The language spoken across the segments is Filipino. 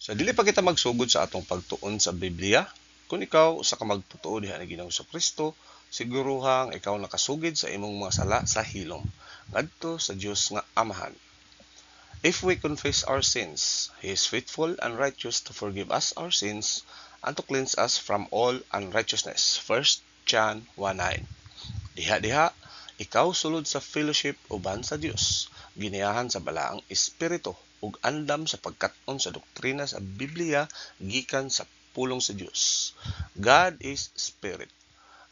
Sa dili pa kita magsugod sa atong pagtuon sa Biblia, kung ikaw usa ka magtotoo diha ni Ginoong Kristo, siguruhang ikaw nakasugid sa imong mga sala sa hilom ngadto sa Dios nga Amahan. If we confess our sins, He is faithful and righteous to forgive us our sins and to cleanse us from all unrighteousness. 1 John 1:9. Diha-diha, ikaw sulod sa fellowship uban sa Dios, giniyahan sa balaang espiritu ug andam sa pagkat-on sa doktrina sa Biblia gikan sa pulong sa Dios. God is spirit,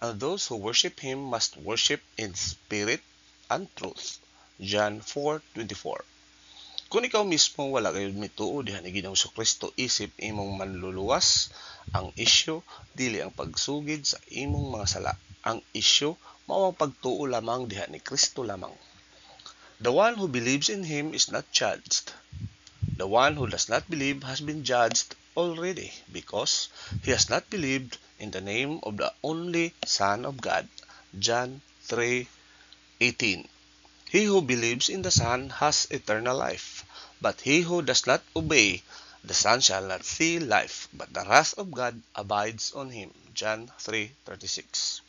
and those who worship Him must worship in spirit and truth. John 4:24. Kung ikaw mismo wala kayo mituo diha ni Ginoong Kristo isip imong manluluwas, ang isyu dili ang pagsugid sa imong mga sala. Ang isyu mao ang pagtuo lamang diha ni Kristo lamang. The one who believes in Him is not judged. The one who does not believe has been judged already because he has not believed in the name of the only Son of God. John 3:18. He who believes in the Son has eternal life, but he who does not obey the Son shall not see life, but the wrath of God abides on him. John 3:36.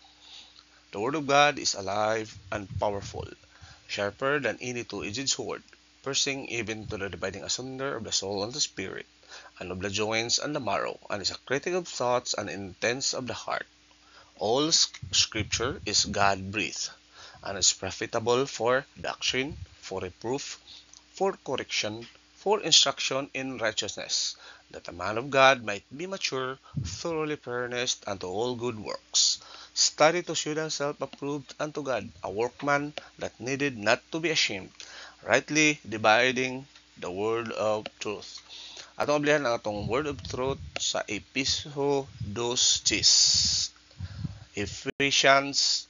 The Word of God is alive and powerful, sharper than any two-edged sword, piercing even to the dividing asunder of the soul and the spirit, and of the joints and the marrow, and is a critic of thoughts and intents of the heart. All Scripture is God-breathed, and is profitable for doctrine, for reproof, for correction, for instruction in righteousness, that the man of God might be mature, thoroughly furnished unto all good works. Study to show thyself approved unto God, a workman that needed not to be ashamed, rightly dividing the word of truth. Atong ablihan ang atong word of truth sa Episo 2:10. Ephesians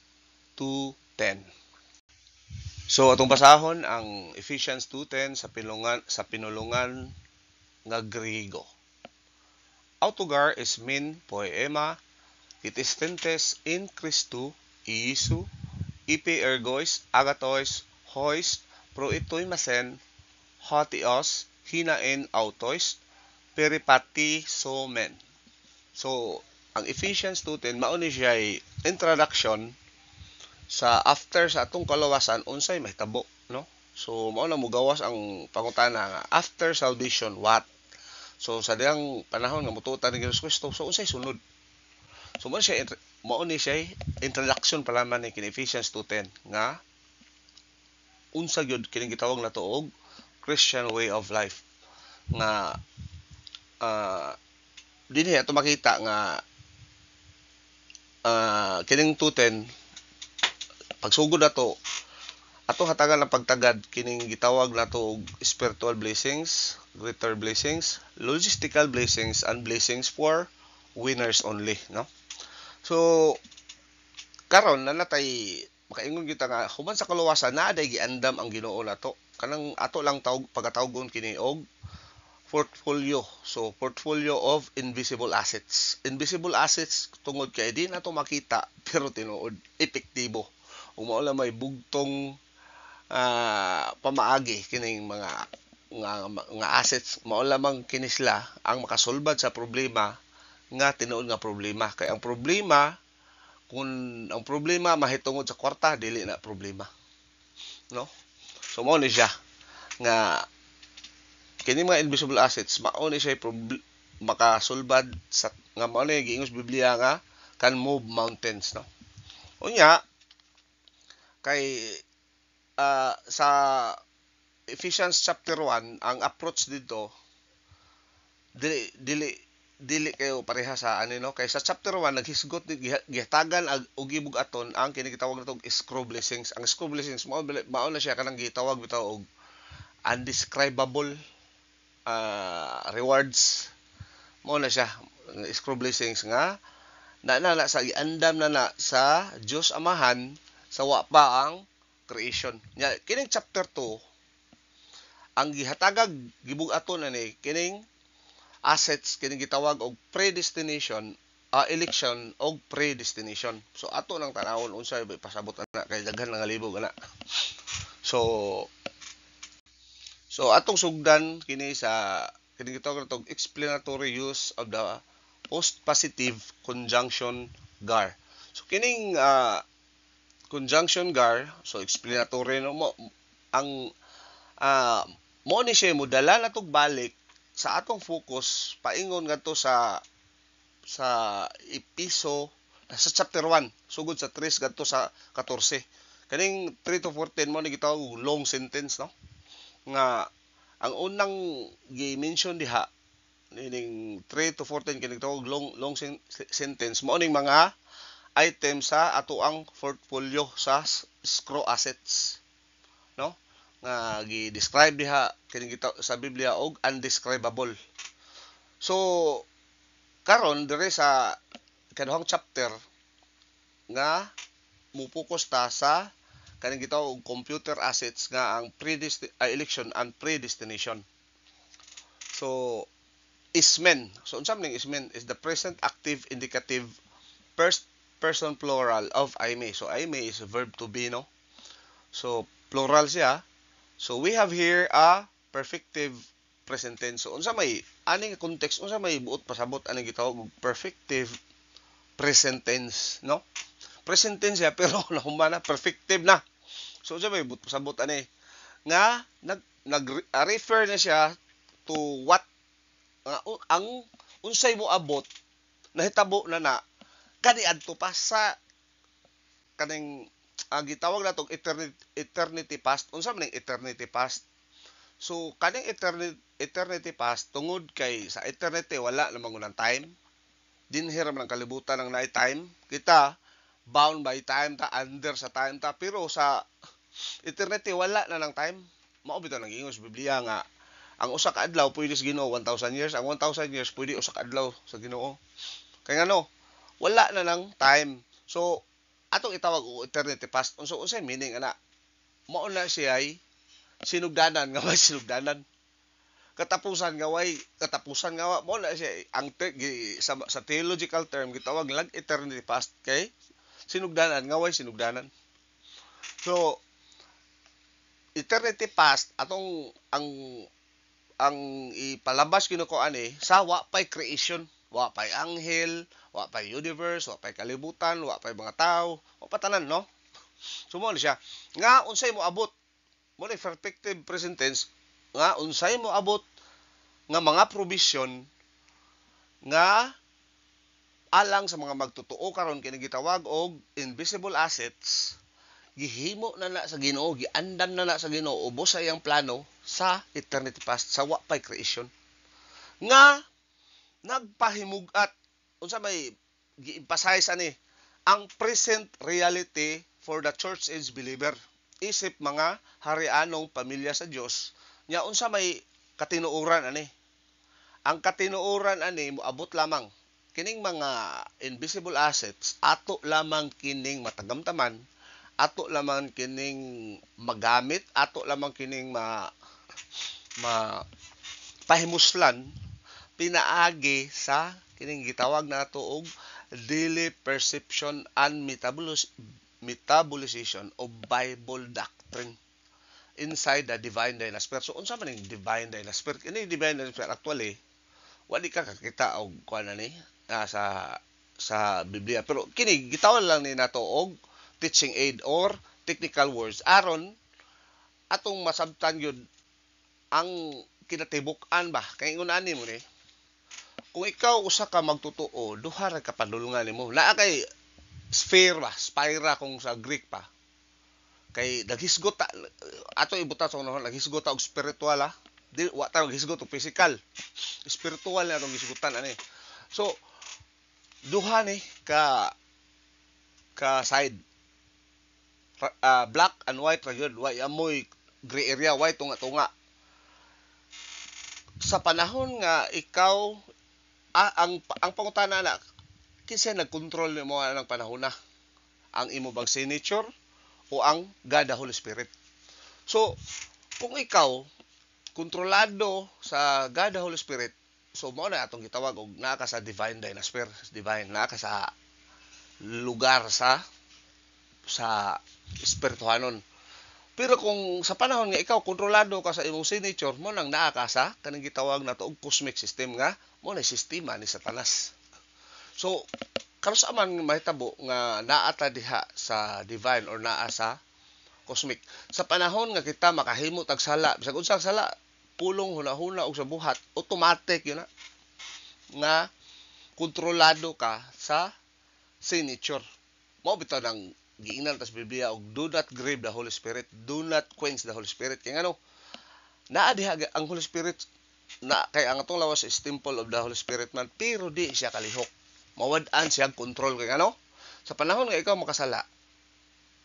2:10. So atong basahon ang Ephesians 2:10 sa pinulungan nga Griego. Autogar is min poema itistentes in Christu Iisu ipi ergois agatois hois pro itoy masen hotios hinain autois peripati somen. So ang Ephesians 2:10 mao ni siya introduction sa after sa atong kalawasan unsay mahitabo, no? So mao na mogawas ang pangutana nga after salvation what? So sa diyang panahon nga mututan ni Hesus Kristo, so unsay sunod? So mao ni siya introduction pa lamang ni kini Ephesians 2:10 nga unsa gyud kining gitawag nato og Christian way of life nga dinhi ato makita nga kining 2:10 pagsugod nato atong hatagan ang pagtagad kining gitawag nato og spiritual blessings, greater blessings, logistical blessings, and blessings for winners only, no? So karon na natay makaingon kita nga human sa kaluwasan naa day giandam ang Ginoo nato kanang ato lang pagkatawgon kini og portfolio. So portfolio of invisible assets. Invisible assets tungod kay di nato makita pero tinuod epektibo. Ug mao lang may bugtong pamaagi kining mga nga assets mao lamang kini sila ang makasulbad sa problema nga tinuod nga problema. Kay ang problema kung ang problema mahitungod sa kwarta dili na problema, no? So mao ni siya nga kini mga invisible assets mao ni siya makasulbad sa nga mao ni giingos Biblia nga can move mountains, no? Unya kay sa Ephesians chapter 1 ang approach dito dili kayo pareha sa no kay sa chapter 1 naghisgot gihatagan og gibug-aton ang kini gitawag natong scroll blessings. Ang scroll blessings mao na siya kanang gitawag bitaw og undescribable rewards. Mao na siya scroll blessings nga na sa iandam na sa Dios Amahan sa wa pa ang creation. Nya kining chapter 2 ang gihatagag gibug-aton ani kining assets kining gitawag og predestination, election og predestination. So ato nang tanawon unsay pasabot ana kay daghan nga libog ana. So atong sugdan kini sa kini gitawag natong explanatory use of the post-positive conjunction gar. So kining conjunction gar, so explanatory no mo ang uh, mo ni siya modala na tog balik sa atong focus paingon ngadto sa episo sa chapter 1 sugod sa 3 ngadto sa 14. Kaning 3 to 14 mo ni gitawag long sentence no nga ang unang gi-mention diha ning 3 to 14 kini gitawag long sentence mo ning mga item sa ato ang portfolio sa escrow assets no nga gi-describe diha kini sa Biblia og undescribable. So karon dire sa kaduhang chapter nga mupokus ta sa kaning gitawag og computer assets nga ang election and predestination. So ismen, so unsa man ning ismen is the present active indicative first person plural of aime. So aime is a verb to be no. So plural siya. So we have here a perfective present tense. So unsa may aning context, unsa may buot pasabot aning gitawag og perfective present tense no. Present tense siya pero nahumana perfective na. So unsa may buot pasabot ani nga nag-refer na siya to what ang unsay mo abot nahitabo na kaniadto pa sa kaning gitawag natong eternity past. Unsa man ning eternity past? So kaning eternity past tungod kay sa eternity wala namang unang time. Dinhi ra man ang kalibutan ng night time. Kita bound by time ta, under sa time ta, pero sa eternity wala na ng time. Mao bitaw nang ingon sa Biblia nga ang usa ka adlaw pwede sa Ginoo 1,000 years, ang 1,000 years pwede usa ka adlaw sa Ginoo. Kay ngano wala na ng time. So atong itawag og eternity past. Unsay meaning ana? Mao na siya ay sinugdanan nga may sinugdanan. Katapusan nga way katapusan nga mao na siya ang sa theological term gitawag lang eternity past kay sinugdanan nga way sinugdanan. So eternity past atong ang ipalabas kinuko ani sa wa pay creation. Wa pay anghel, wa pay universe, wa pay kalibutan, wa pay mga tao, wa pa tanan no. So mo siya. Nga unsay mo abot? Mo ni perfective present tense nga unsay mo abot nga mga provision nga alang sa mga magtotoo karon kini gitawag og invisible assets gihimo na sa Ginoo, giandam na sa Ginoo ubos sa iyang plano sa eternity past sa wa pay creation. Nga nagpahimugat unsa may gi-emphasize ani ang present reality for the church age believer isip mga harianong pamilya sa Dios nya unsa may katinuoran ani ang katinuoran ani moabot lamang kining mga invisible assets ato lamang kining matagamtaman ato lamang kining magamit ato lamang kining pahimuslan pinaagi sa kining gitawag nato og daily perception and metabolization of Bible doctrine inside the divine dynasty. So unsa man ning divine dynasty? Kini divine dynasty actually wali ka kakita og kuan ani sa Biblia, pero kini gitawag lang ni nato og teaching aid or technical words aron atong masabtan gyud ang kinatibuk-an ba kay ingon ani mo ni kung ikaw usa ka magtotoo duha ra ka padulungan nimo naa kay sphere ba spira kung sa Greek pa kay naghisgot ato ibuta sa unahon naghisgot og spiritual di wa ta naghisgot og physical spiritual na atong hisgutan ani. So duha ni ka side black and white ra gyud way amoy gray area white tunga sa panahon nga ikaw ang pangutana na kinsa nagkontrol nimo ang panahon na ang imo bang signature o ang God the Holy Spirit. So kung ikaw kontrolado sa God the Holy Spirit, so mao na atong gitawag og naa ka sa divine dynasty, divine naa ka sa lugar sa espirituhanon. Pero kung sa panahon nga ikaw kontrolado ka sa imong signature, mo nang naa ka sa kanang gitawag na to og cosmic system nga mo na sistema ni Satanas. So karon sa man mahitabo nga naa ta diha sa divine or naa sa cosmic. Sa panahon nga kita makahimo tag sala, bisag unsang sala, pulong hunahuna og sa buhat, automatic yun na nga kontrolado ka sa signature. Mao bitaw nang giingnan ta sa Biblia og do not grieve the Holy Spirit, do not quench the Holy Spirit. Kaya ano, naa diha ang Holy Spirit na kay ang atong lawas is temple of the Holy Spirit man, pero di siya kalihok. Mawad-an siya control kay ano? Sa panahon nga ikaw makasala,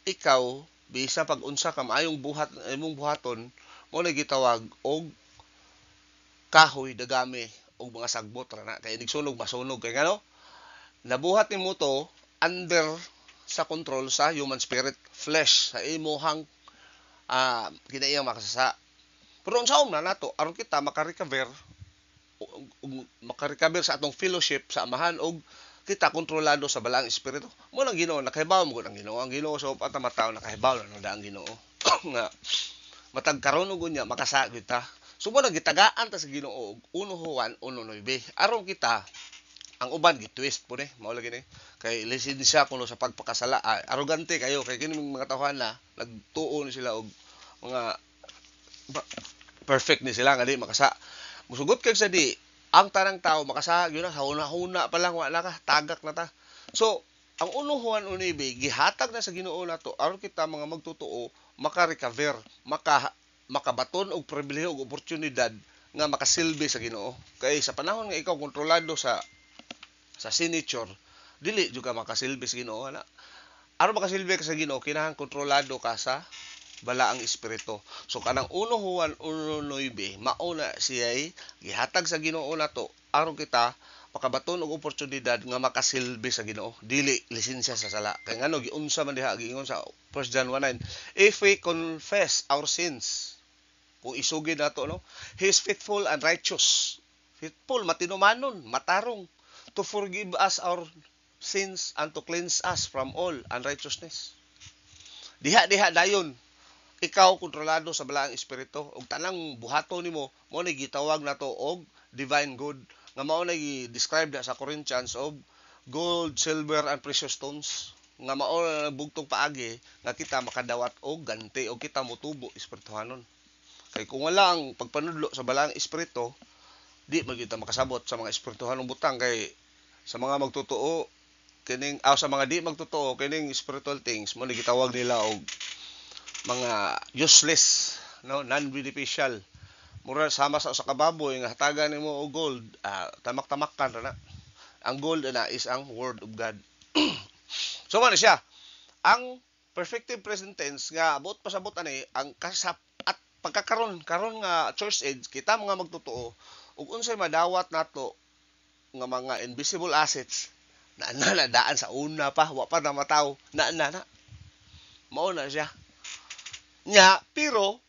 ikaw bisa pag unsa ka maayong buhat imong buhaton mo na gitawag og kahoy dagami og mga sagbot ra na kay nigsunog masunog kay ngano nabuhat nimo to under sa control sa human spirit flesh sa imuhang kinaiyang makasasa. Pero unsaon na nato aron kita makarecover sa atong fellowship sa amahan og kita kontrolado sa balaang espiritu. Mo lang Ginoo nakahibaw mo ang Ginoo. Ang Ginoo sa upat na tawo nakahibaw na daang Ginoo. Nga matag karon ug unya makasa kita. So mo gitagaan ta sa Ginoo og 1 Juan 1:9. Aron kita ang uban gitwist po ni mao lagi ni kay lisensya kuno sa pagpakasala arrogante kayo kay kini mga tawhan na nagtuo ni sila og mga perfect ni sila nga di makasa musugot kag sa di ang tanang tao makasa gyud na sa una-una pa lang wala ka tagak na ta. So ang 1 Juan 1:9 gihatag na sa Ginoo nato aron kita mga magtotoo maka-recover makabaton og pribilehiyo og oportunidad nga makasilbi sa Ginoo kay sa panahon nga ikaw kontrolado sa signature dili jud ka makasilbi sa Ginoo ana aron makasilbi ka sa Ginoo kinahanglan kontrolado ka sa balaang espiritu. So kanang 1 Juan 1:9 mao na siya'y gihatag sa Ginoo nato aron kita makabaton og oportunidad nga makasilbi sa Ginoo dili lisensya sa sala kay ngano giunsa man diha giingon sa 1 John 1:9 if we confess our sins kung isugid nato no he is faithful and righteous matinumanon matarong to forgive us our sins and to cleanse us from all unrighteousness. Diha dayon ikaw kontrolado sa balaang espiritu ug tanang buhaton nimo mo ni gitawag nato og divine good nga mao na gi-describe na sa Corinthians og gold, silver and precious stones nga mao na nagbugtong paagi nga kita makadawat og ganti og kita motubo espirituhanon. Kay kung wala ang pagpanudlo sa balaang espiritu di man kita makasabot sa mga espirituhanong butang kay sa mga magtotoo kining sa mga di magtotoo kining spiritual things mo ni gitawag nila og mga useless no non-beneficial mura sama sa kababoy nga hatagan nimo og gold tamak-tamakan na ang gold na is ang word of God. So man siya ang perfective present tense nga abot pasabot ani ang kasap at pagkakaron nga church age kita mga magtotoo ug unsay madawat nato nga mga invisible assets na daan sa una pa wa pa na mataw na mao na siya nya pero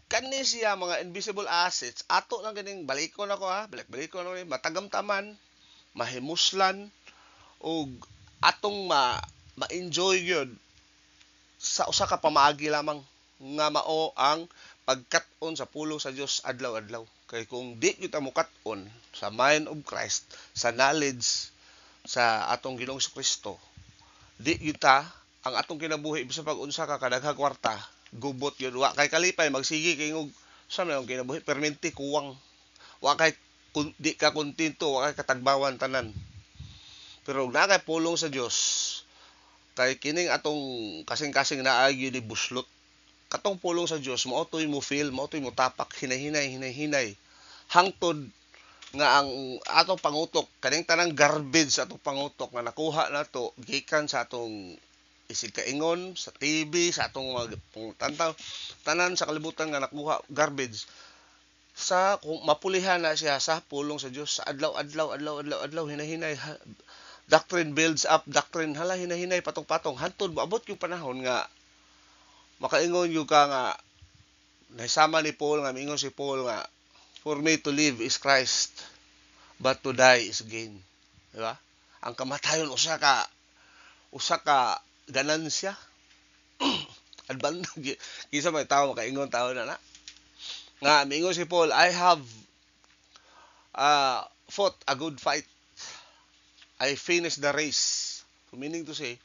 kani siya mga invisible assets ato lang ganing balikon ako balik-balikon ako matagamtaman mahimuslan og atong ma-enjoy gyud sa usa ka pamaagi lamang nga mao ang pagkat-on sa pulong sa Dios adlaw-adlaw kay kung di kita mo kat-on sa mind of Christ sa knowledge sa atong Ginoong Kristo di kita ang atong kinabuhi bisan pag unsa ka kadaghang kwarta gubot yun wa kay kalipay magsigi kay ngog sa man kinabuhi permente kuwang wa kay di ka kontento wa kay katagbawan tanan pero na kay pulong sa Dios kay kining atong kasing-kasing naagi ni buslot katong pulong sa Dios mao toy mo feel mao toy mo tapak hinay-hinay hangtod nga ang atong pangutok kaning tanang garbage sa atong pangutok nga nakuha nato gikan sa atong isig kaingon sa TV sa atong mga tanan sa kalibutan nga nakuha garbage sa kung mapulihan na siya sa pulong sa Dios sa adlaw hinahinay doctrine builds up doctrine hala hinahinay patong-patong hantod moabot yung panahon nga makaingon yung ka nga nahisama ni Paul nga mingon si Paul nga for me to live is Christ but to die is gain, di ba? Ang kamatayon usa ka ganansya Advan kisa may tao makaingon tao na nga miingon si Paul, I have fought a good fight. I finished the race. So meaning to say,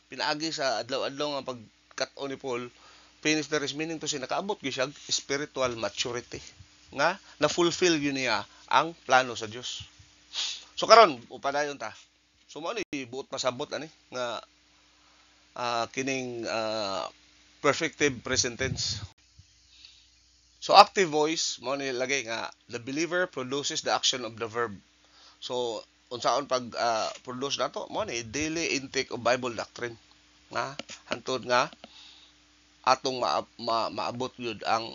pinaagi sa adlaw-adlaw nga pagkat-o ni Paul, finish the race, meaning to say, nakaabot gyud siya spiritual maturity. Nga, na-fulfill yun niya ang plano sa Dios. So karon upadayon ta. So mo ni buot pasabot ani nga kining perfective present tense. So active voice mo ni lagay nga the believer produces the action of the verb. So unsaon pag produce nato mo ni daily intake of Bible doctrine nga hantod nga atong maabot yun ang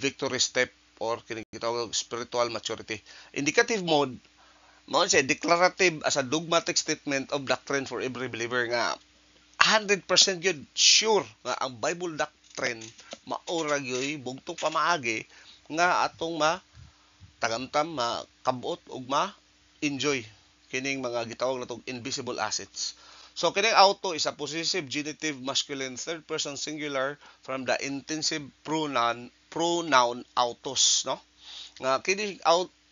victory step or kining gitawag spiritual maturity. Indicative mode mao siya declarative as a dogmatic statement of doctrine for every believer nga 100% gyud sure nga ang Bible doctrine maura gyud bugtong pamaagi nga atong tagamtam makabot ug ma-enjoy kining mga gitawag natong invisible assets. So kining auto is a possessive genitive masculine third person singular from the intensive pronoun autos, no? Nga kining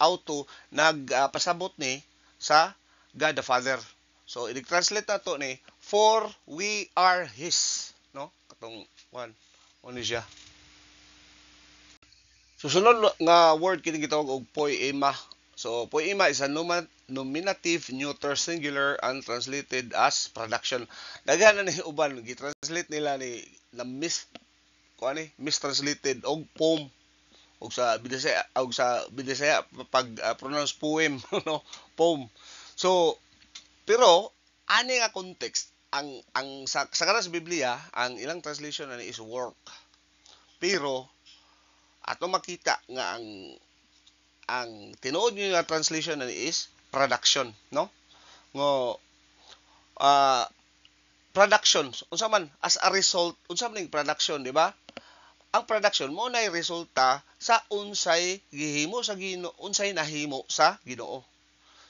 auto nagpasabot ni sa God the Father. So i-translate nato ni for we are his, no? Katong one ni siya. Susunod nga word kini gitawag og poema. So poema is a nominative neuter singular and translated as production. Daghan na ni uban gitranslate nila ni na mistranslated og poem og sa Bidasaya pag pronounce poem no poem. So pero ani nga context ang sa kanas Biblia ang ilang translation ani is work. Pero ato makita nga ang tinuod niyo nga translation ani is production, no? Ngo production unsa man as a result unsa man ning production, di ba? Ang production mo nay resulta sa unsay gihimo sa Ginoo, unsay nahimo sa Ginoo.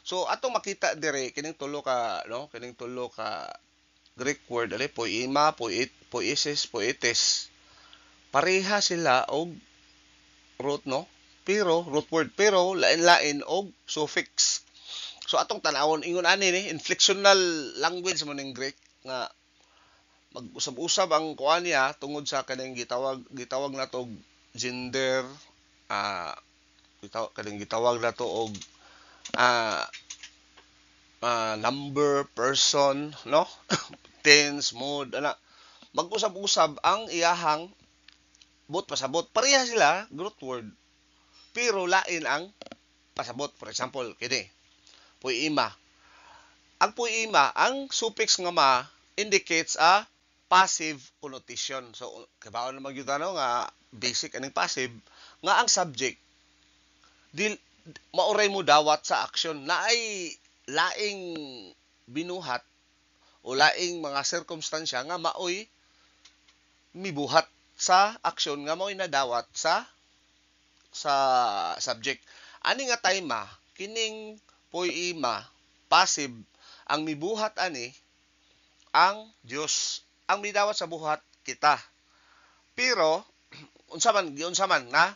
So atong makita dire kining tulo ka Greek word ali poema, poesis, poetes. Pareha sila og root, no? Pero root word pero lain-lain og suffix. So atong tan-awon ingon ani ni inflectional language mo ning Greek nga mag-usab-usab ang kuan niya tungod sa kaning gitawag nato gender gitawag nato og number, person, no? Tense, mode, ana. Mag-usab-usab ang iyahang bot pasabot. Pareha sila root word. Pero lain ang pasabot. For example, kini poema. Ang poema, ang suffix nga ma indicates a passive connotation. So, kabaon naman yung tanong nga basic aning passive, nga ang subject, mauray mo dawat sa action na ay laing binuhat o laing mga circumstansya nga maoy mibuhat sa action nga maoy nadawat sa subject. Ani nga time kining poema, passive, ang mibuhat ani ang Dios. Ang midawat sa buhat kita. Pero unsa man nga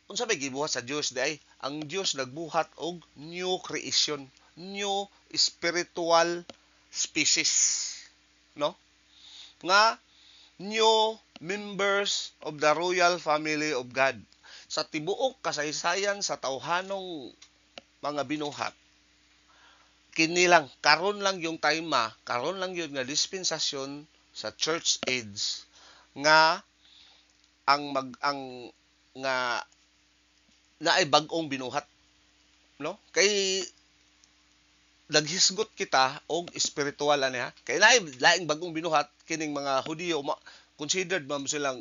unsa may gibuhat sa Dios day ang Dios nagbuhat og new creation, new spiritual species, no? Nga new members of the royal family of God. Sa tibuok kasaysayan sa tawhanong mga binuhat, kini lang karon lang yung time karon lang yun nga dispensasyon sa church age nga nga naay bag-ong binuhat, no? Kay naghisgot kita og spiritual ani kay naay laing bag-ong binuhat kining mga Hudiyo considered man silang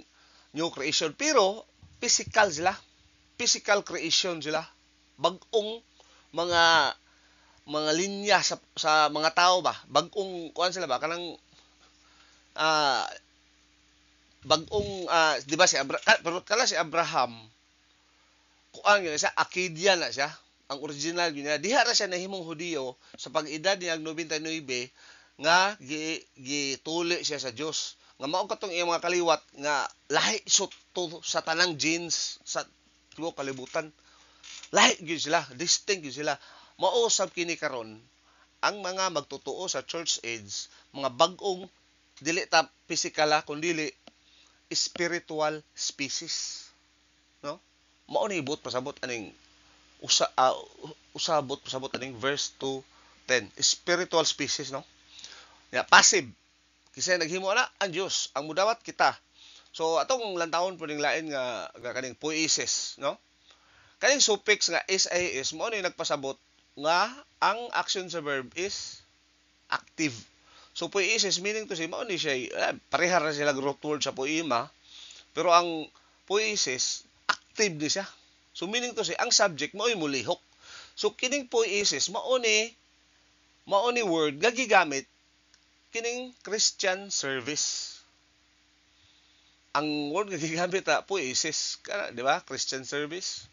new creation pero physical creation sila, bag-ong mga linya sa mga tao ba, bag-ong kuan sila ba kanang bag-ong di ba si Abraham kuan gyud siya Akkadian na siya, ang original gyud niya diha ra siya nahimong Hudiyo sa pag-edad niya 99 nga gituli siya sa Dios. nga mao katong iyang mga kaliwat nga lahi sa tanang genes sa tibuok kalibutan. Lahi gyud sila, distinct gyud sila. Mao usab kini karon ang mga magtotoo sa church age, mga bag-ong dili ta physical kundi spiritual species, no? Mao ni ibot pasabot aning usabot pasabot aning verse 2:10, spiritual species, no? Ya, passive. Kisay naghimo na ang Dios, ang mudawat kita. So atong lantawon po ning lain nga kaning poiesis, no? Kaning suffix nga SIS mo ni nagpasabot nga ang action sa verb is active. So poiesis meaning to say mao ni siya pareha ra sila root word sa poema, pero ang poiesis active ni siya. So meaning to say ang subject mao mulihok. So kining poiesis mao ni word nga gigamit kining Christian service. Ang word nga gigamit poiesis kana, di ba? Christian service.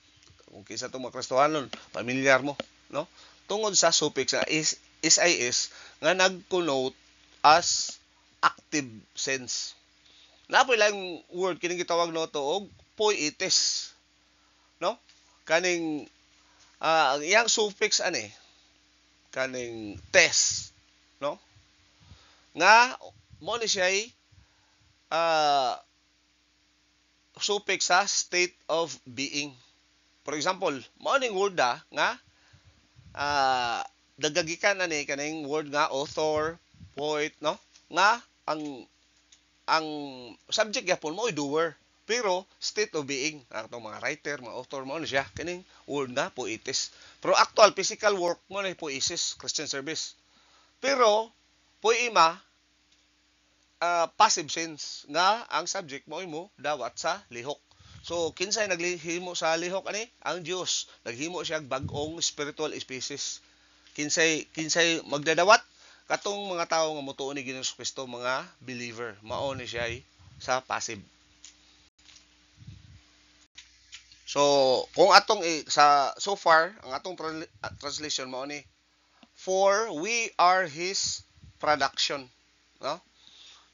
Kung kisa itong mga Kristohanon, pamilyar mo, no? Tungod sa suffix na SIS nga nag-connote as active sense. Napoy lang word kining gitawag no to og poietes, no? Kaning ang iyang suffix ani kaning tes, no? Nga mo ni siya suffix sa state of being. For example, mao ning word nga dagagikan na ni kaning word nga author, poet, no? Nga ang subject gyapon mo doer. Pero state of being, atong mga writer, mga author mo siya kaning word nga poetes. Pero actual physical work mo na poiesis, Christian service. Pero poema passive sense nga ang subject mo dawat sa lihok. So kinsay naghimo sa lihok ani? Ang Dios. Naghimo siya bag-ong spiritual species. Kinsay magdadawat katong mga tawo nga motuo ni Ginoong Kristo, mga believer. Mao ni siya sa passive. So kung atong so far ang atong translation mao ni, for we are his production, no?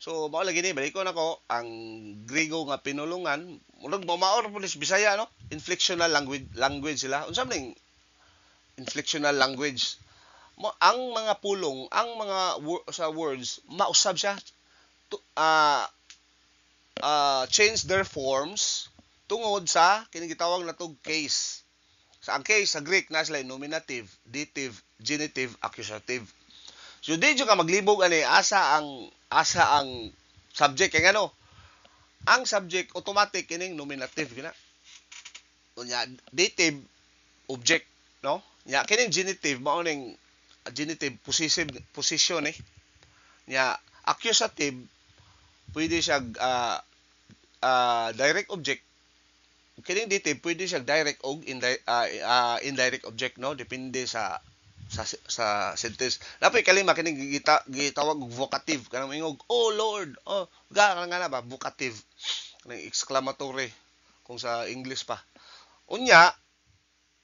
So mao lagi ni balik ko nako ang Griego nga pinulungan, murag mamaor po sa Bisaya, no? Inflectional language sila. Unsa man inflectional language? Ang mga pulong, ang mga sa words mausab siya to, change their forms tungod sa kining gitawag natog case. Sa ang case sa Greek na sila nominative, dative, genitive, accusative. So di ka maglibog ani asa ang subject kay ngano. Ang subject automatic kining nominative gina. Unya dative object, no? Nya kining genitive mao ning genitive possessive position Nya accusative pwede siya direct object. Kining dative pwede siya direct og indirect object, no? Depende sa sentence. Napay kalima kining gitawag og vocative kanang ingog, oh Lord, oh nga na ba vocative, kanang exclamatory kung sa English pa. Unya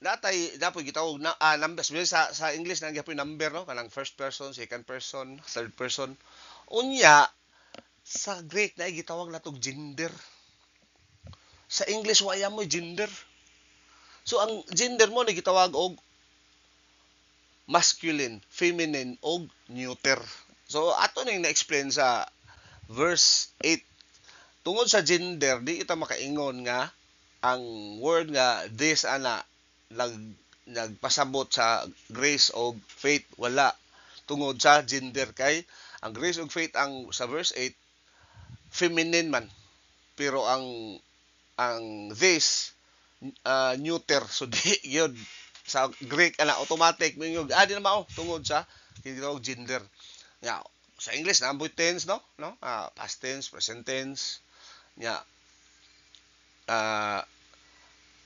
dapoy gitawag na numbers sa English na gyapon number, no? Kanang first person, second person, third person. Unya sa Greek na gitawag natog gender. Sa English waya mo gender. So ang gender mo ni gitawag og masculine, feminine og neuter. So ato ning na-explain sa verse 8. Tungod sa gender di ita makaingon nga ang word nga this nagpasabot sa grace og faith, wala. Tungod sa gender kay ang grace og faith ang sa verse 8 feminine man. Pero ang this neuter, so di yun sa Greek automatic mingog di na mao tungod sa kinitawag gender. Yeah, sa English na amboy tense, no? Past tense, present tense. Yeah.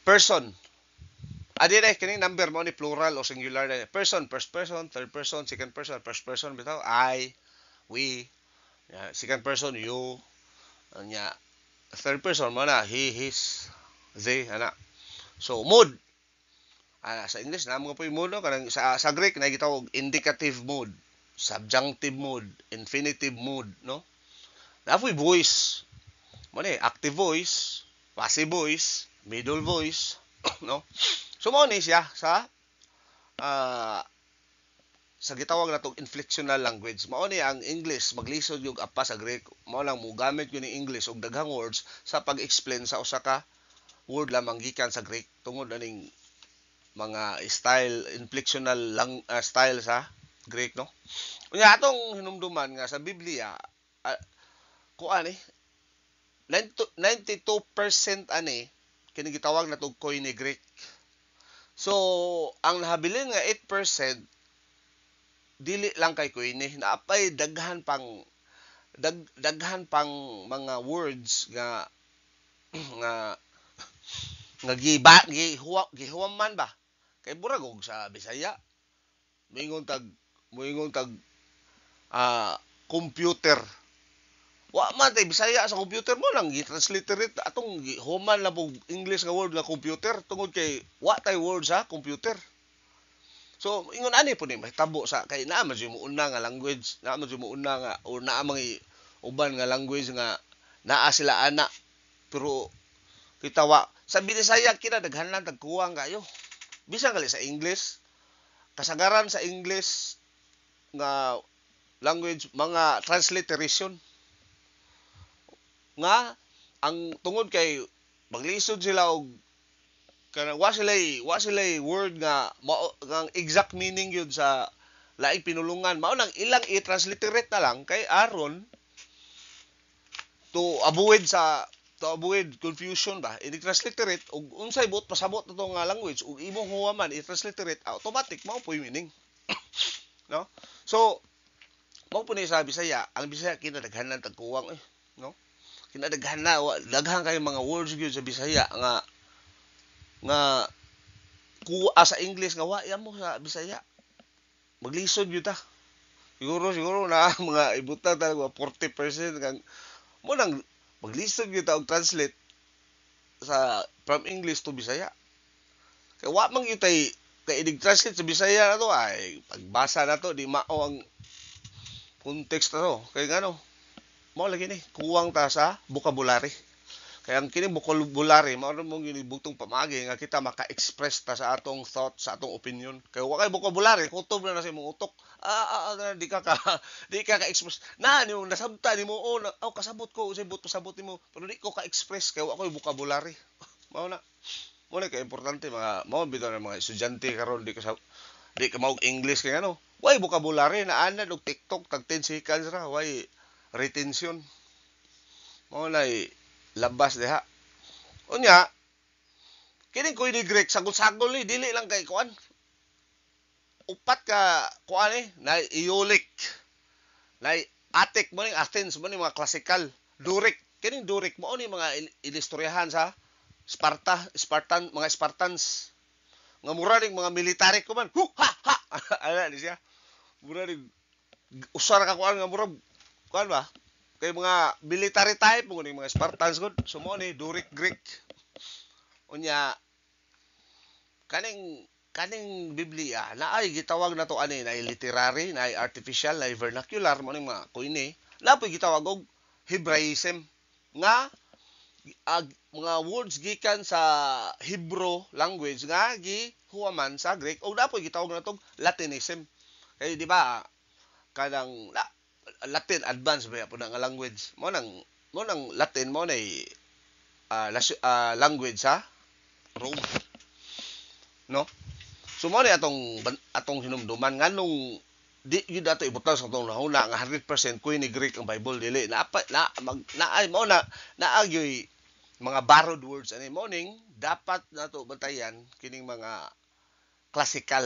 Person. Adi na kining number mo ni plural o singular na. Person, first person, third person, second person, first person bitaw I, we. Yeah, second person you. Nya third person mo na he, his, they, ana. So mood sa English na mga poy mood, no? Kanang sa Greek na gitawag indicative mood, subjunctive mood, infinitive mood, no? Napoy voice. Mo ni active voice, passive voice, middle voice, no? So mo ni siya ah, sa gitawag natong inflectional language. Mao ni ang English maglisod yung apa sa Greek. Mao lang mo gamit yun ni English og daghang words sa pag-explain sa usa ka word lamang gikan sa Greek tungod aning mga style inflectional style sa Greek, no. Unya atong hinumduman nga sa Biblia, kuan 92% ani kini gitawag natong Koine Greek. So ang nahabilin nga 8% dili lang kay Koine, naapay daghan pang mga words nga nga nga gihuwaman ba kay burag og sa Bisaya moingon tag computer. Wa man tay Bisaya sa computer mo lang gi-transliterate atong gihuman lang og English nga word nga computer tungod kay wa tay word sa computer. So ingon ani po ni mahitabo sa kay naa man mo una nga language, naa man mo una nga o naa mga uban nga language nga naa sila ana pero kita wa sa Bisaya kina daghan lang tagkuwang kayo. Bisan gali sa English, kasagaran sa English nga language mga transliteration nga ang tungod kay maglisod sila og kanang wa sila word nga ang exact meaning yun sa laing pinulungan mao nang ilang i-transliterate na lang kay aron to avoid confusion ba i-transliterate og unsay buot pasabot ato nga language ug imong huwaman i-transliterate automatic mao po'y meaning no. So mao po ni sa Bisaya, ang Bisaya kinadaghanan tagkuwang no, kinadaghan na daghan kay mga words gyud sa Bisaya nga kuha sa English nga wa mo sa Bisaya maglisod gyud ta siguro na mga ibutang talaga 40% kang mo nang maglisod gyud ta og translate sa from English to Bisaya kay wa man gyud tay kay i-translate sa Bisaya na to ay pagbasa na to di mao ang context na to kay ngano mao lagi ni kuwang ta sa vocabulary. Kaya ang kini vocabulary mao mong ginibugtong pamagi nga kita maka-express ta sa atong thought, sa atong opinion. Kaya wa kay vocabulary, kutob na sa imong utok. Di ka ka-express. Na nimo nasabta nimo kasabot ko usay but pasabot nimo, pero di ko ka-express kay wa koy vocabulary. Mao na. Mo na kay importante mga mao bitaw ng mga estudyante karon di ka maog English kay ano. Why vocabulary na ana og TikTok tag 10 seconds ra, why retention. Mao na labas diha. Unya, kining Koine Greek sagol-sagol ni dili lang kay kuan. Upat ka kuan na Iolic. Na Attic mo ning Athens mo ning mga classical. Doric, kining Doric mo ni mga ilistoryahan sa mga Spartans. Nga mura ning mga military ko man. Ana ni siya. Mura ning usar ka kuan nga mura kuan ba? Kay mga military type mo ni mga Spartans gud sumo ni Doric Greek. Unya kaning Biblia naay gitawag nato ani na literary, na artificial, na vernacular mo ni mga Koine. Napoy gitawag og Hebraism nga mga words gikan sa Hebrew language nga gihuwaman sa Greek o napoy gitawag natong Latinism. Kay di ba kanang Latin advanced ba po nga language mo nang Latin mo nay language sa Rome, no. So mo ni atong hinumduman nganong di gyud ato ibutang sa atong nahuna nga 100% Koine Greek ang Bible dili naay mo naagyoy mga borrowed words ani morning dapat nato bantayan kining mga classical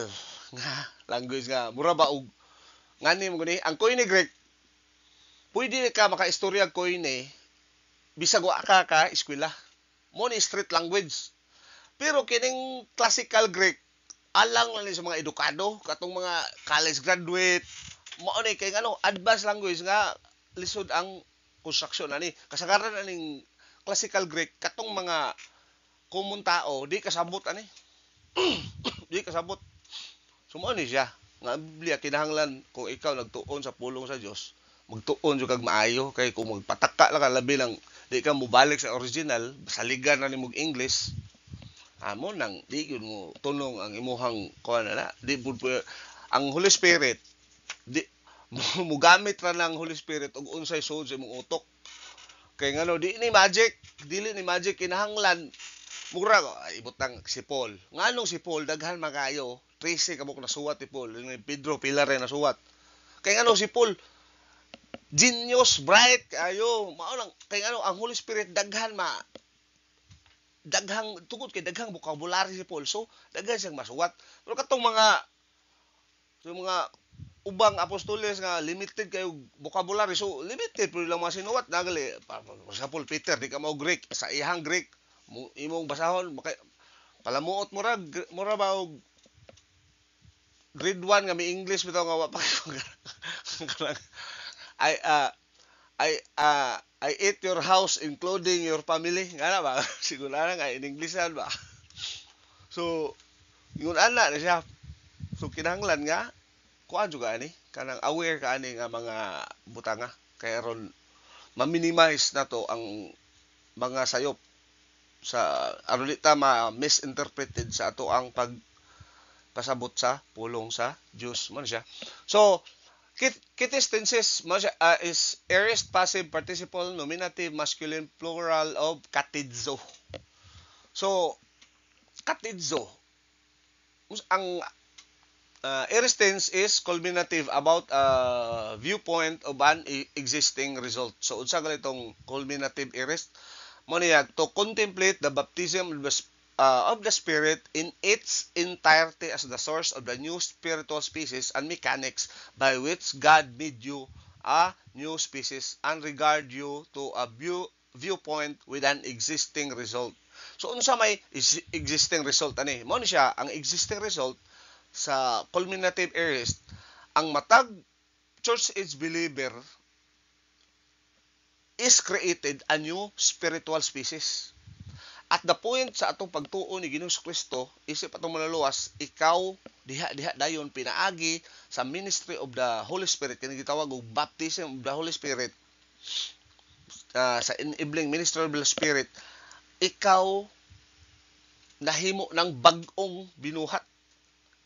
nga language nga mura ba og ngani mo gani ang Koine Greek pwede ka makaistorya Koine bisag wa ka eskwela. Mo ni street language. Pero kining classical Greek alang lang sa mga edukado, katong mga college graduate, mo ni kay ngano advanced language nga lisod ang construction ani. Kasagaran aning classical Greek katong mga common tao di kasabot ani. Di kasabot. Sumo ni siya nga Biblia kinahanglan kung ikaw nagtuon sa pulong sa Dios magtuon jud kag maayo kay kung magpataka lang ka labi lang di ka mobalik sa original, saligan na nimog English, amo nang di gyud mo tunong ang imuhang kuan na. Di pud ang Holy Spirit di mugamit ra ng Holy Spirit og unsay suod sa imong utok. Kay ngano di ni magic, dili ni magic kinahanglan mura ibutang si Paul. Nganong si Paul daghan magayo, 13 kabuk nasuwat ni Paul, ni Pedro pila rin nasuwat. Kay ngano si Paul genius, bright kayo. Mao lang kay ngano ang Holy Spirit daghang tungod kay daghang vocabulary si Paul. So daghan siyang masuwat. Pero katong mga ubang apostoles nga limited kayo vocabulary, so limited pero lang mga sinuwat nagali. For example, Peter di ka mao Greek, sa ihang Greek imong basahon palamuot mura ba og grade 1 nga may English bitaw nga wa pa I I eat your house including your family nga ba siguro na nga in Englishan ba. So yun ana na siya, so kinahanglan nga kuan juga ani kanang aware ka ani nga mga butanga kay aron ma-minimize nato ang mga sayop sa aron di ta ma-misinterpreted sa ato ang pagpasabot sa pulong sa Dios man siya. So kitis tenses is aorist passive participle nominative masculine plural of katidzo. So katidzo ang aorist tense is culminative about a viewpoint of an existing result. So unsa ganitong culminative aorist? Mo niya to contemplate the baptism of the Spirit in its entirety as the source of the new spiritual species and mechanics by which God made you a new species and regard you to a viewpoint with an existing result. So unsa may existing result ani? Mo ni siya ang existing result sa culminative aorist, ang matag church age believer is created a new spiritual species. At the point sa atong pagtuo ni Ginoong Kristo, isip atong malaluwas, ikaw diha dayon pinaagi sa ministry of the Holy Spirit, kini gitawag og baptism of the Holy Spirit, sa enabling ministry of the Spirit, ikaw nahimo ng bag-ong binuhat,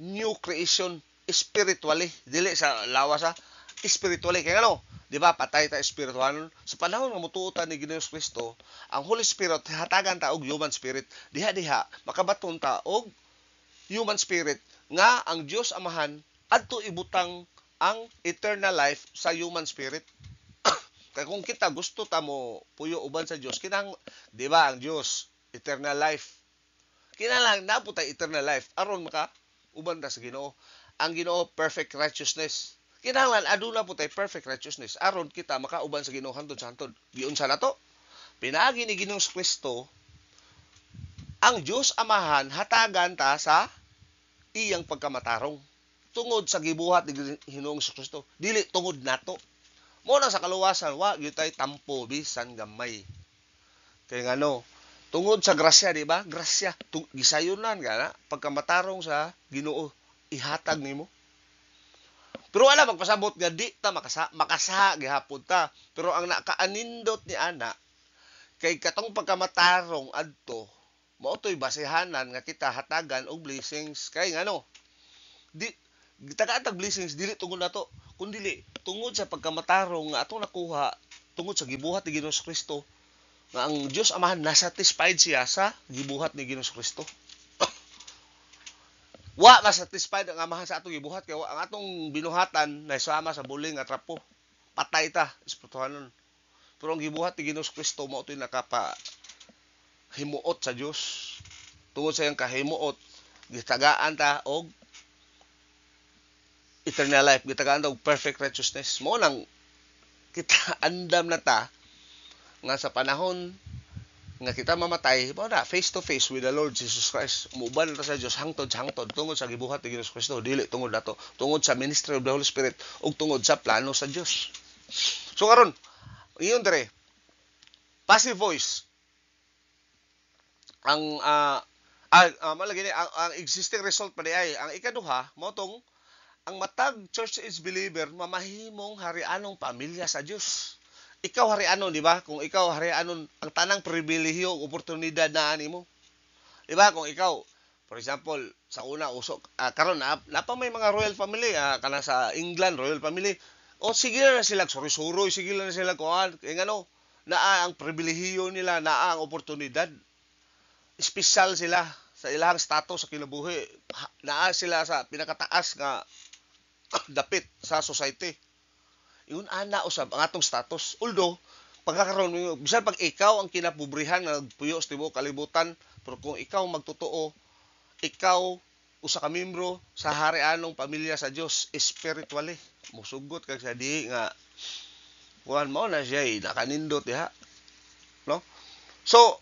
new creation spiritually, dili sa lawas spiritually. Kaya ano, di ba patay ta spiritual sa panahon nga mutuotan ni Ginoong Kristo, ang Holy Spirit hatagan ta og human spirit, diha makabaton ta og human spirit nga ang Dios Amahan adto ibutang ang eternal life sa human spirit. Kaya kung kita gusto ta mo puyo uban sa Dios, kinang di ba ang Dios eternal life, kinahanglan na po tayo eternal life aron maka uban ta sa Ginoo. Ang Ginoo perfect righteousness, kinahanglan aduna po tayo perfect righteousness aron kita makauban sa Ginoo hangtod sa hangtod. Giunsa nato? Pinaagi ni Ginoong Kristo ang Dios Amahan hatagan ta sa iyang pagkamatarong tungod sa gibuhat ni Ginoong Kristo, dili tungod nato. Mo na sa kaluwasan wa gyud tay tampo bisan gamay. Kay ngano? Tungod sa grasya, di ba? Grasya, gisayunan ka na pagkamatarong sa Ginoo ihatag nimo. Pero wala magpasabot nga di ta makasaha gihapon ta. Pero ang nakaanindot ni ana kay katong pagkamatarong adto, mao toy basehanan nga kita hatagan og blessings kay ngano? Di gitagatag blessings dili tungod nato, kundi tungod sa pagkamatarong nga atong nakuha tungod sa gibuhat ni Ginoong Kristo, nga ang Dios Amahan nasatisfied siya sa gibuhat ni Ginoong Kristo. Wa masatisfied ang Amahan sa atong gibuhat kay ang atong binuhatan na sama sa buling at trapo. Patay ta espirituhanon. Pero ang gibuhat ni Ginoong Kristo mao toy nakapa himuot sa Dios. Tungod sa iyang kahimuot, gitagaan ta og eternal life, gitagaan ta og perfect righteousness. Mao nang kita andam na ta nga sa panahon nga kita mamatay, mao na face to face with the Lord Jesus Christ. Muban ta sa Dios hangtod sa hangtod tungod sa gibuhat ni Ginoong Kristo, dili tungod nato, tungod sa ministry of the Holy Spirit ug tungod sa plano sa Dios. So karon, iyon dire passive voice ang malagi ni ang existing result pa di ay ang ikaduha mao tong ang matag church age believer mamahimong harianong pamilya sa Dios. Ikaw harianon, di ba? Kung ikaw harianon ang tanang pribilehiyo o oportunidad na ani mo. Di ba? Kung ikaw, for example, sa una usok karon na pa may mga royal family kana sa England royal family. O sige na sila suroy-suroy, sige na sila kuan, kay ngano naa ang pribilehiyo nila, naa ang oportunidad. Espesyal sila sa ilang status sa kinabuhi. Naa sila sa pinakataas nga dapit sa society. Yun ana usab ang atong status. Although pagkakaroon bisan pag ikaw ang kinapobrihan nga nagpuyo sa tibuok kalibutan, pero kung ikaw magtotoo, ikaw usa ka membro sa harianong pamilya sa Dios spiritually, musugot kag sa di nga kuan mao na siya nakanindot diha, no? So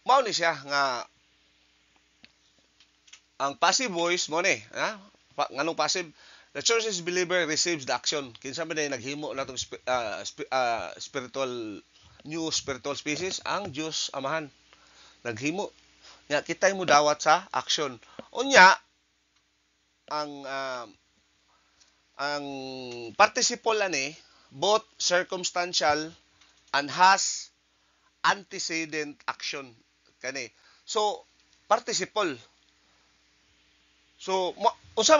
mao ni siya nga ang passive voice mo ni, ha? Nganong passive? The church's believer receives the action. Kinsa man day naghimo natong spiritual new spiritual species ang Dios Amahan. Naghimo. Nya kitay mo dawat sa action. Unya ang participle ani both circumstantial and has antecedent action kani. So participle. So unsa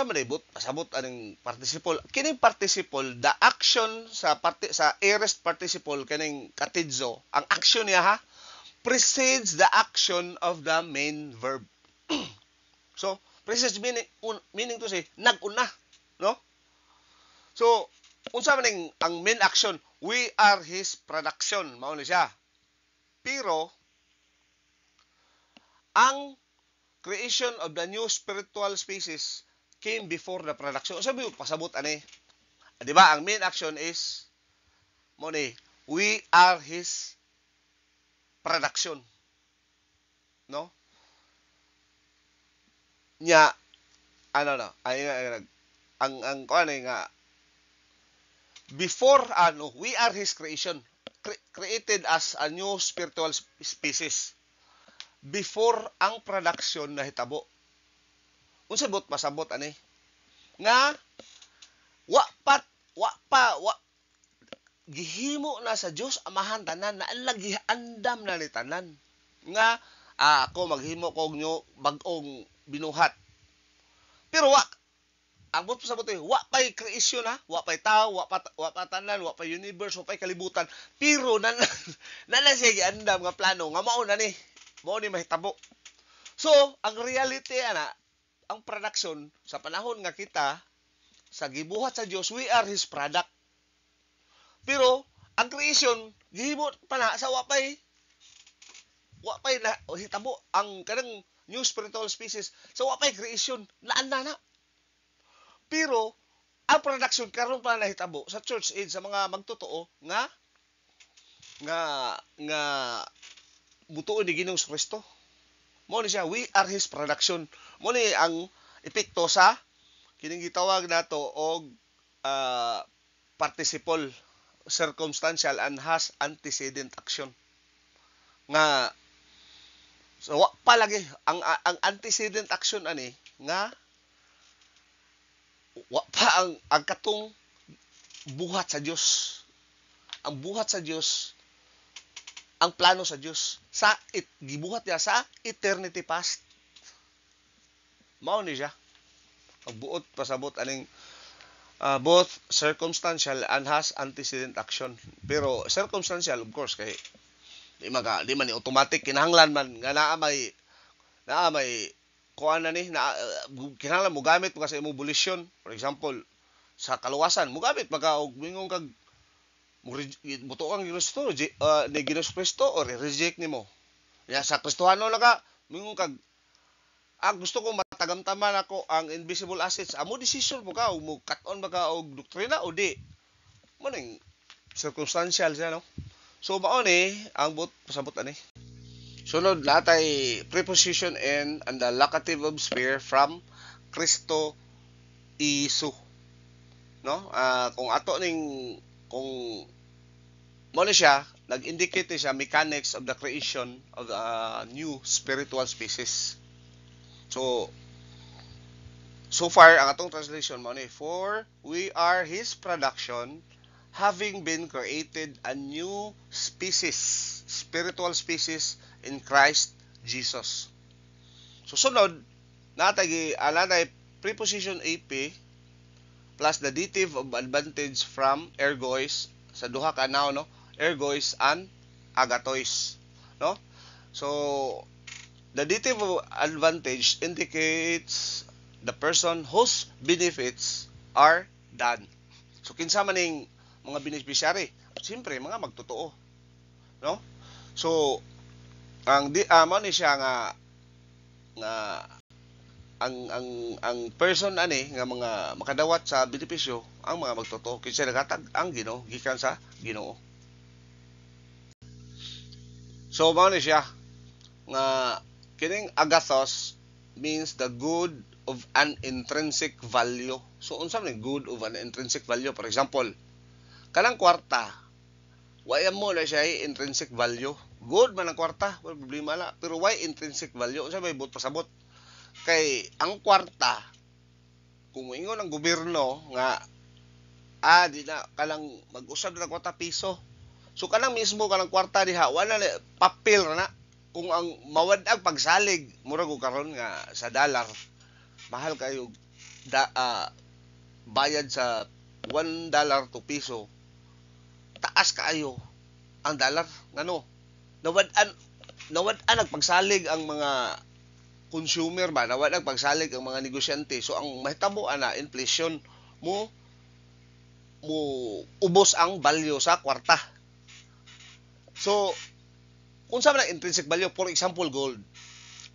man ibot pasabot aning participle. Kining participle, the action sa aorist participle kaning katidzo, ang action niya ha precedes the action of the main verb. So precedes meaning to say nag-una, no? So unsa man ang main action, we are his production, mao ni siya. Pero ang creation of the new spiritual species came before the production. Sabi mo, pasabot ani. Di ba? Ang main action is, mo ni, we are his production. No? Nya, ano na, ang kuan nga, before, we are his creation. Created as a new spiritual species. Before ang production na hitabo. Unsa bot pasabot ani? Nga wa gihimo na sa Dios Amahan tanan na lagi andam na ni tanan. Nga ako maghimo kog nyo bag-ong binuhat. Pero ang bot pasabot wa pay creation ha, wa pay tao, wa pa tanan, wa pay universe, wa pay kalibutan. Pero na siya giandam nga plano nga mao na ni. Mao ni mahitabo. So, ang reality ana, ang production sa panahon nga kita sa gibuhat sa Dios, we are his product. Pero ang creation gihimo pa na sa wa pay na hitabo ang kanang new spiritual species sa wa pay creation naanda na. Pero ang production karon pa na hitabo sa church age sa mga magtotoo nga butuon ni Ginoong Kristo. Mo ni siya, we are his production. Mo ni ang epekto sa kining gitawag nato og participle, circumstantial and has antecedent action. Nga so palagi ang antecedent action ani nga wa pa ang katong buhat sa Dios. Ang buhat sa Dios, ang plano sa Dios sa gibuhat niya sa eternity past. Mao ni siya. Ang buot pasabot aning both circumstantial and has antecedent action. Pero circumstantial of course kay di man ni automatic kinahanglan man nga naa may kuan na ni kinahanglan mo gamit mo sa imong volition. For example, sa kaluwasan mo gamit pagka og mingong kag buto kang Kristo ni Ginoong Kristo or reject nimo. Ya sa Kristohano na ka mingon kag gusto ko matagamtaman ako ang invisible assets. Amo decision mo ka mo cut-on ba ka og doktrina o di. Mo ning circumstantial siya no. So mao ni ang pasabot ani. Sunod natay preposition in and the locative of sphere from Kristo Isu. No? Kung ato ning kung mo ni siya, nag-indicate siya mechanics of the creation of the new spiritual species. So So far ang atong translation mo ni, for we are his production, having been created a new species, spiritual species in Christ Jesus. So sunod, natay preposition AP plus the dative of advantage from ergois sa duha ka noun, no? Ergois and agatois, no? So the dative of advantage indicates the person whose benefits are done. So kinsa man ning mga beneficiary? Siyempre mga magtotoo, no? So ang mao ni siya nga ang person ani nga mga makadawat sa benepisyo ang mga magtotoo kinsa naghatag ang Ginoo gikan sa Ginoo. So mao ni siya nga kining agathos means the good of an intrinsic value. So unsa man good of an intrinsic value? For example, kanang kwarta, why mo na siya intrinsic value. Good man ang kwarta, wala problema la. Pero why intrinsic value? Unsa may but pasabot? Kay ang kwarta, kung moingon ang gobyerno nga di na kanang mag-usab na kwarta piso. So kanang mismo kanang kwarta diha wala na papel na kung ang mawad-ag pagsalig murag og karon nga sa dollar mahal kayo bayad sa $1 to piso taas kaayo ang dollar ngano nawad-an nagpagsalig ang mga consumer ba nawad-an pagsalig ang mga negosyante so ang mahitabo ana inflation mo ubos ang value sa kwarta. So unsa man ang intrinsic value? For example, gold.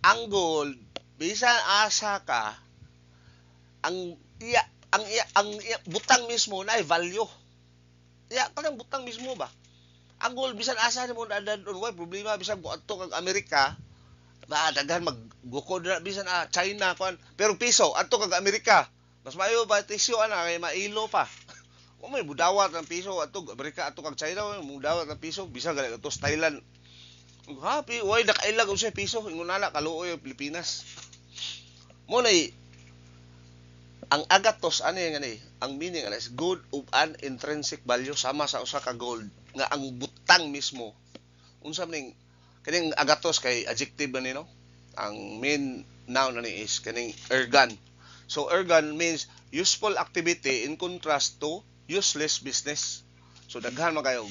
Ang gold bisan asa ka ang butang mismo na ay value. Kanang butang mismo ba? Ang gold bisan asa nimo dadon way problema bisan buadto kag Amerika ba daghan maggukod na bisan China kon pero piso adto kag Amerika mas maayo ba tisyo ana kay mailo pa. Kung may budawat ng piso adto Amerika adto kag China mudawat ng piso bisan gali adto sa Thailand. Happy way nakailag og sa piso ingon nala kaluoy ang Pilipinas. Mo nay ang agathos ani nga ni ang meaning is good of an intrinsic value sama sa usa ka gold nga ang butang mismo unsa maning kining agathos kay adjective ni no ang main noun ni is kining ergan. So ergan means useful activity in contrast to useless business. So daghan man kayo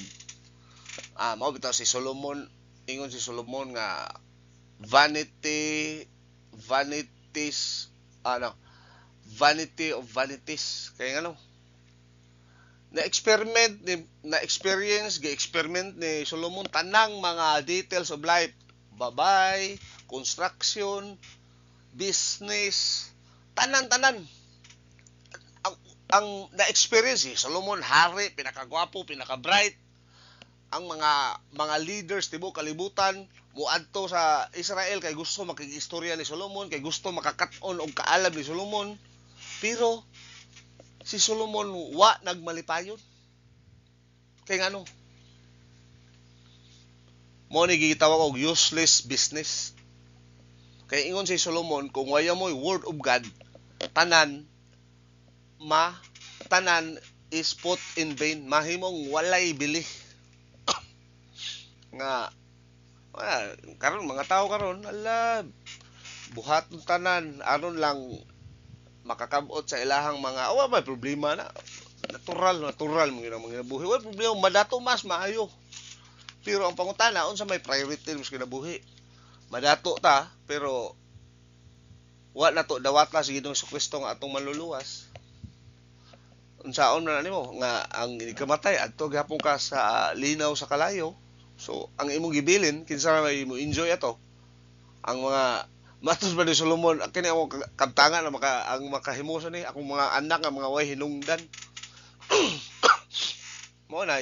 mao bitaw si Solomon ingon si Solomon nga vanity of vanities kay ano gi-experiment ni Solomon tanang mga details of life, babay, construction, business, tanan ang na-experience si Solomon hari pinakagwapo, pinaka-bright ang mga leaders tibuok kalibutan muadto sa Israel kay gusto makig-istorya ni Solomon, kay gusto makakat-on og kaalam ni Solomon. Pero si Solomon wa nagmalipayon. Kay ngano? Mo ni gitawag og useless business. Kay ingon si Solomon kung waya mo word of God, tanan is put in vain, mahimong walay bili. Nga karon mga tao karon ala buhat tanan aron lang makakabot sa ilahang mga may problema na natural mo mga buhi wala problema madato mas maayo pero ang pangutana unsa may priority mas kinabuhi madato ta pero wa na to dawat na sa Ginoong Jesucristo nga atong manluluwas unsaon man nimo nga ang kamatay adto gyapon ka sa linaw sa kalayo. So, ang imong gibilin, kinsa may mo enjoy ato. Ang mga matos ba ni Solomon, kini ako kantangan ang makahimusa ni akong mga anak nga mga way hinungdan. Mao na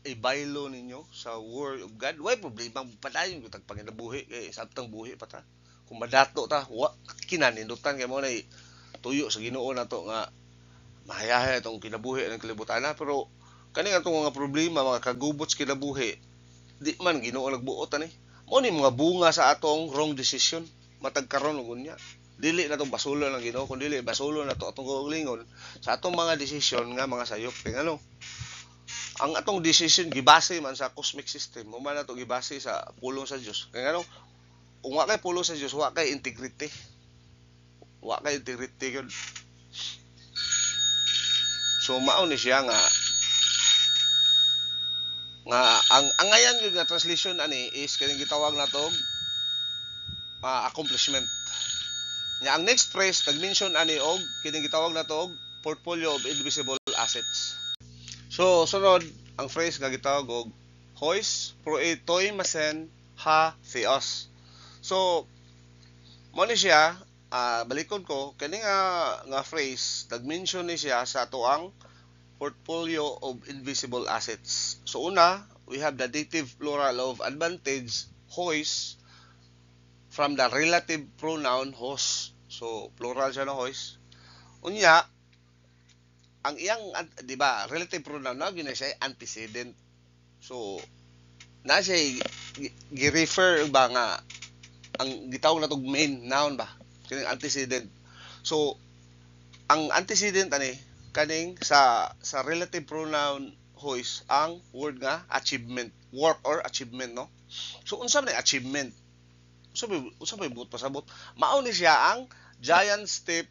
ibaylo ninyo sa word of God. Way problema padayon ko tag panginabuhi kay sabtang buhi pa ta. Kung madato ta, wa kinanindutan kay mao na tuyo sa Ginoo nato nga mahayahay itong kinabuhi ng kalibutan na pero kani atong mga problema mga kagubots kinabuhi di man Ginoo nagbuot ani mo ni mga bunga sa atong wrong decision matag karon ug unya dili na tong basulo ng Ginoo, kun dili basulo na to atong kaugalingon sa atong mga desisyon nga mga sayop. Kay ano, ang atong decision gibase man sa cosmic system, mo man ato gibase sa pulong sa Dios. Kay ano, kung wa kay pulong sa Dios, wa kay integrity. Wa kay integrity gyud. So mao ni siya nga ang ngayon yung translation ani is kining gitawag nato accomplishment. Nya ang next phrase nag-mention ani og kining gitawag nato og portfolio of invisible assets. So sunod ang phrase nga gitawag og hois proetoi masen ha theos. So mo ni siya balikon ko kini nga phrase nag-mention ni siya sa ato ang portfolio of invisible assets. So una, we have the dative plural of advantage, hois, from the relative pronoun hos. So, plural siya na hois. Unya, ang iyang, di ba, relative pronoun na, yun siya antecedent. So, na siya, gi-refer ba nga, ang gitawag na itong main noun ba? Kining antecedent. So, ang antecedent, kaning sa relative pronoun hois ang word nga achievement, work or achievement, no? So unsa man achievement? Unsa may buot pasabot? Mao ni siya ang giant step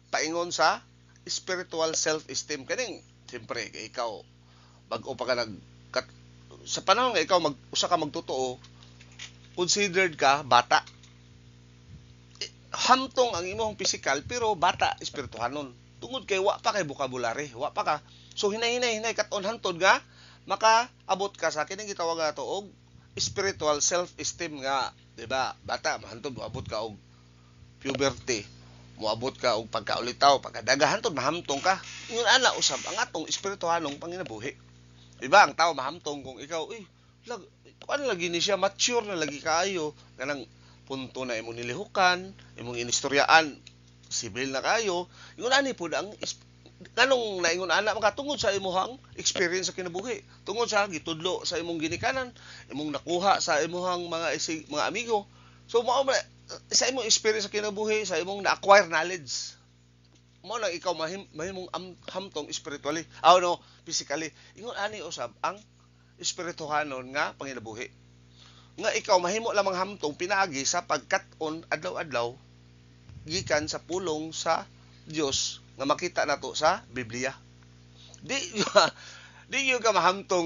paingon sa spiritual self-esteem. Kaning siyempre kay ikaw bag-o pa ka sa panahon nga ikaw usa ka magtotoo, considered ka bata. Hamtong ang imong physical pero bata espirituhanon. Tungod kay wa pa kay vocabulary, wa pa ka. So hinay katon hantod nga makaabot ka sa kining gitawag nato og spiritual self-esteem nga, di ba? Bata mahantod moabot ka og puberty, moabot ka og pagkaulitaw, pagkadaga hantod mahamtong ka. Ingon ana usab ang atong espirituhanong panginabuhi. Di ba? Ang tao mahamtong kung ikaw ano lagi ni siya mature na lagi kaayo kanang punto na imong nilihukan, imong inistoryaan sibil na kayo, ingon ani pud ang kanong naingon ana makatungod sa imong experience sa kinabuhi, tungod sa gitudlo sa imong ginikanan, imong nakuha sa imong mga amigo. So mao sa imong experience sa kinabuhi, sa imong na-acquire knowledge, mao na ikaw mahimong hamtong spiritually, physically. Ingon ani usab ang espirituhanon nga panginabuhi. Nga ikaw mahimo lamang hamtong pinaagi sa pagkat-on adlaw-adlaw gikan sa pulong sa Dios nga makita nato sa Biblia. Di yung ka mahamtong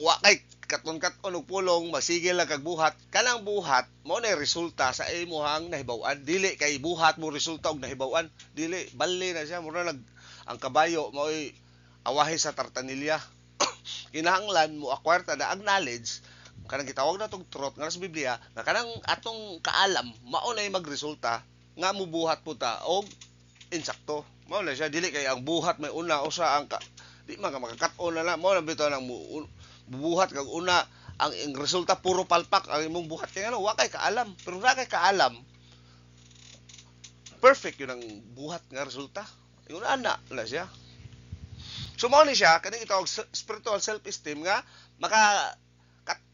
wa kay katon-katon og pulong masigil lang kag buhat. Kanang buhat mao na resulta sa imong nahibaw-an. Dili kay buhat mo resulta og nahibaw-an. Dili bali na siya mura ang kabayo mao'y awahi sa tartanilya. Kinahanglan mo acquire ta ang knowledge kanang gitawag natong truth nga sa Biblia nga kanang atong kaalam mao na magresulta nga mubuhat po ta og insakto. Mao na siya dili kay ang buhat may una usa ang di man ka makakat-on na mao na bitaw nang bubuhat kag una ang resulta puro palpak ang imong buhat kay wa kay kaalam. Pero ra kay kaalam perfect yun ang buhat nga resulta. Ingon ana na siya. So mao ni siya kaning gitawag spiritual self-esteem nga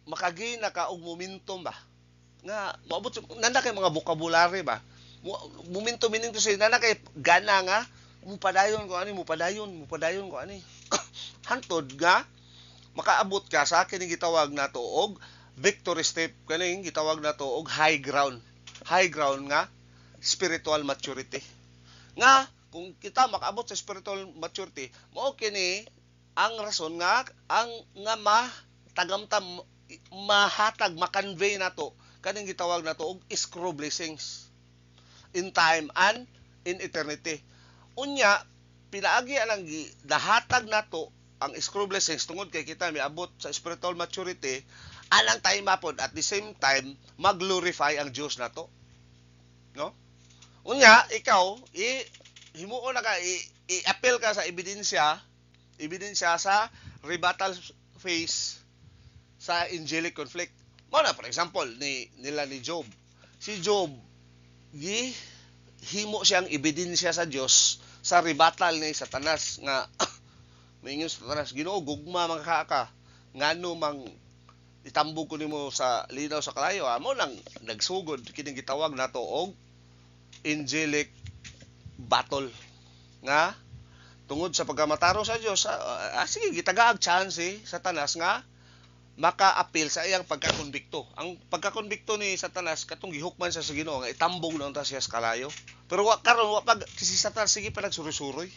makagina ka og momentum ba nga maabot nanda kay mga vocabulary ba momentum meaning to say nana kay gana nga mupadayon ko ani hantod nga makaabot ka sa kining gitawag nato og victory step, kaning gitawag nato og high ground nga spiritual maturity. Nga kung kita makaabot sa spiritual maturity mao kini ang rason nga mahatag makonvey nato kaning gitawag nato og screw blessings in time and in eternity. Unya, pinaagi ang dahatag nato ang screw blessings tungod kay kita miabot sa spiritual maturity, alang tayo mapod at the same time mag-glorify ang Dios nato. No? Unya, ikaw himuon na ka i-appeal ka sa ebidensya sa rebuttal phase sa angelic conflict. Mo na for example nila ni Job. Si Job himo siyang ebidensya sa Dios sa rebuttal ni Satanas nga maingin sa Satanas, Ginoo gugma man ka ngano mang itambog ko nimo sa linaw sa kalayo. Amo nang nagsugod kining gitawag nato og angelic battle nga tungod sa pagkamatarong sa Dios, sige gitagaag chance Satanas nga maka-appeal sa iyang pagkakonbikto. Ang pagkakonbikto ni Satanas katong gihukman sa Ginoo nga itambong na unta siya sa kalayo. Pero karon wa pag si Satanas sige pa nagsuroy-suroy.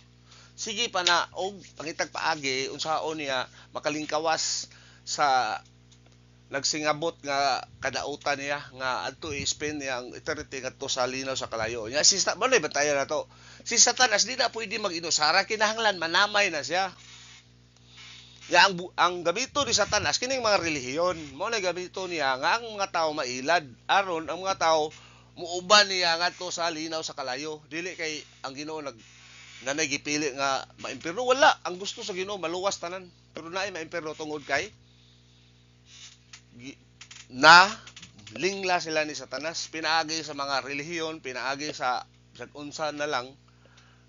Sige pa na og pangitag paagi unsaon niya makalingkawas sa nagsingabot nga kadautan niya nga adto i-spend niya ang eternity ngadto sa linaw sa kalayo. Nya si Satanas batayan na to. Si Satanas di na pwede mag-inusara kinahanglan manamay na siya. Ya ang gamito ni Satanas kining mga relihiyon mo na gamito niya nga ang mga tao mailad aron ang mga tao muuban niya ngadto sa linaw sa kalayo dili kay ang Ginoo nanay gipili nga maimpierno wala ang gusto sa Ginoo maluwas tanan pero naay maimpierno tungod kay na lingla sila ni Satanas pinaagi sa mga relihiyon pinaagi sa unsa na lang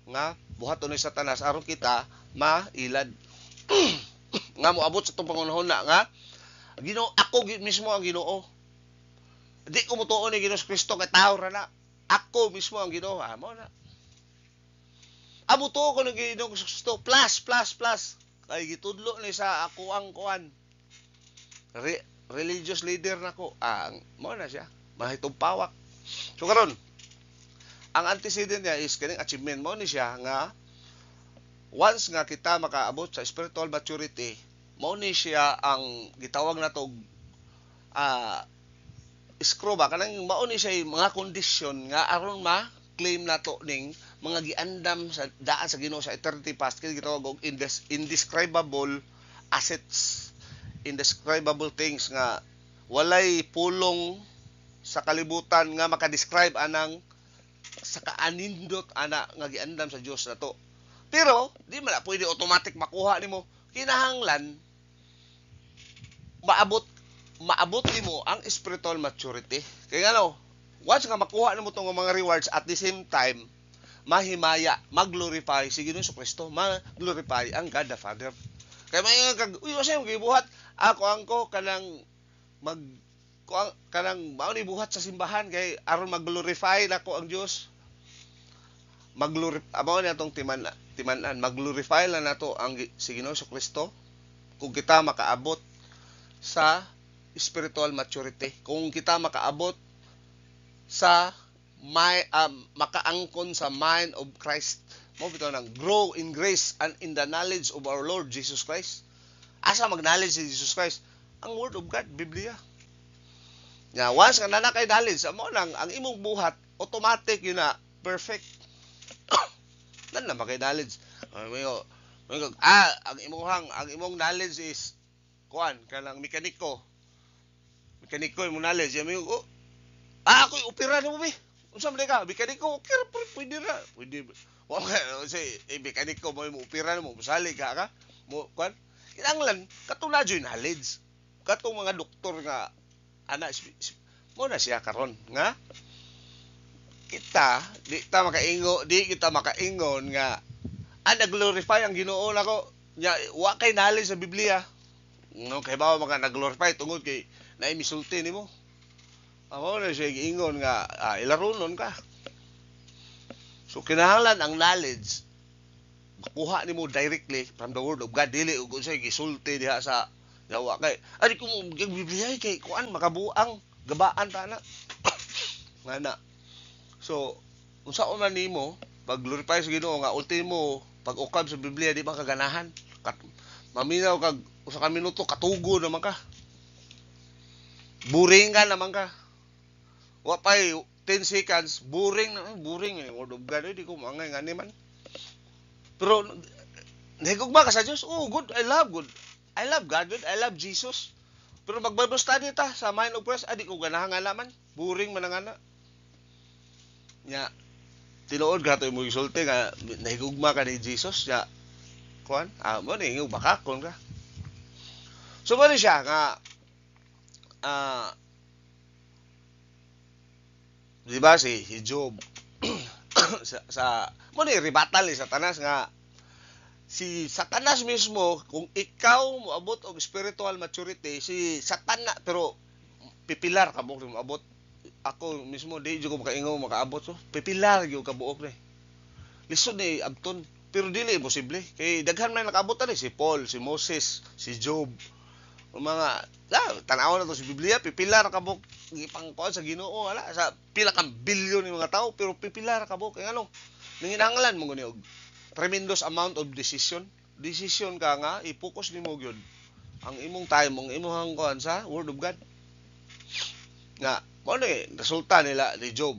nga buhaton ni Satanas aron kita mailad nga moabot sa itong pangunahon na nga Ginoo ako mismo ang Ginoo di ko mutuon ni Ginoong Kristo kay tao ra na ako mismo ang Ginoo amo na abuto ko ng Ginoong Kristo plus kay gitudlo ni sa ako ang kuan religious leader nako ang mo na siya mahitong pawak so karon ang antecedent niya is kining achievement mo ni siya nga once nga kita makaabot sa spiritual maturity, mao ni siya ang gitawag nato iskroba kanang mao ni siya mga kondisyon nga aron ma-claim nato ning mga giandam sa daan sa Ginoo sa eternity past kini gitawag og indescribable assets, indescribable things nga walay pulong sa kalibutan nga makadescribe anang sa kaanindot ana nga giandam sa Dios nato. Pero, di man na pwede automatic makuha nimo. Kinahanglan, maabot nimo ang spiritual maturity. Kaya nga once nga makuha nimo itong mga rewards at the same time, mahimaya, mag-glorify si Ginoong Kristo, mag-glorify ang God the Father. Kaya may nga kasi yung gibuhat, ako kanang mauni buhat sa simbahan kay aron mag-glorify nako ang Dios. Amo na itong timanan, mag-glorify lang nato ang si Ginoo Kristo kung kita makaabot sa spiritual maturity. Kung kita makaabot sa makaangkon sa mind of Christ. Mo bitaw nang grow in grace and in the knowledge of our Lord Jesus Christ. Asa mag-knowledge si Jesus Christ? Ang Word of God, Biblia. Nya once nga na kay knowledge, amo nang ang imong buhat automatic yun na perfect. Nan na makay knowledge. Ang imong knowledge is kuan kanang mekaniko. Mekaniko imong knowledge, ako'y opera nimo be. Unsa man ka? Mekaniko, okay, pwede ra. Pwede. Wa say mekaniko mo opera nimo, musali ka. Mo kuan. Kinahanglan katong na joy knowledge. Katong mga doktor nga ana mo na siya karon nga kita di kita makaingon nga nag-glorify ang Ginoo nako nya wa kay knowledge sa Biblia no kay bawo maka nag-glorify tungod kay naay misulti nimo amo na siya giingon nga ilarunon ka so kinahanglan ang knowledge makuha nimo directly from the Word of God dili ug unsay gisulti diha sa wa kay ari ko Biblia kay kuan makabuang gabaan ta na ngana. So, unsa man nimo pag-glorify sa Ginoo nga ultimo pag-ukab sa Biblia di ba kaganahan? Maminaw kag usa ka minuto katugo naman ka. Boring ka naman ka. Wa pay 10 seconds boring Word of God di ko mangay ngani man. Pero nahigugma ka sa Dios. Oh, good. I love God. Good. I love Jesus. Pero mag-Bible study ta sa mind of Christ, di ko ganahan nga naman. Boring man nga na. Nya tinuod ka to mo gisulti nga nahigugma ka ni Jesus nya kuan mo ni bakakon ka so mo siya nga di ba si Job sa mo ni ribatal ni Satanas nga si Satanas mismo kung ikaw moabot og spiritual maturity si Satanas pero pipilar ka mo moabot ako mismo di jud ko makaingaw makaabot so pipilar gyud ka buok ni. Lisod ni abton pero dili imposible kay daghan man nakaabot ani si Paul, si Moses, si Job. Ang mga tanaw na to si Biblia pipilar ka buok gipangkuan sa Ginoo wala sa pila ka bilyon ni mga tao pero pipilar ka buok kay ano nanginahanglan mo guni og tremendous amount of decision ka nga i-focus nimo gyud ang imong time ang imong kuan sa word of God nga mo ni resulta nila ni Job.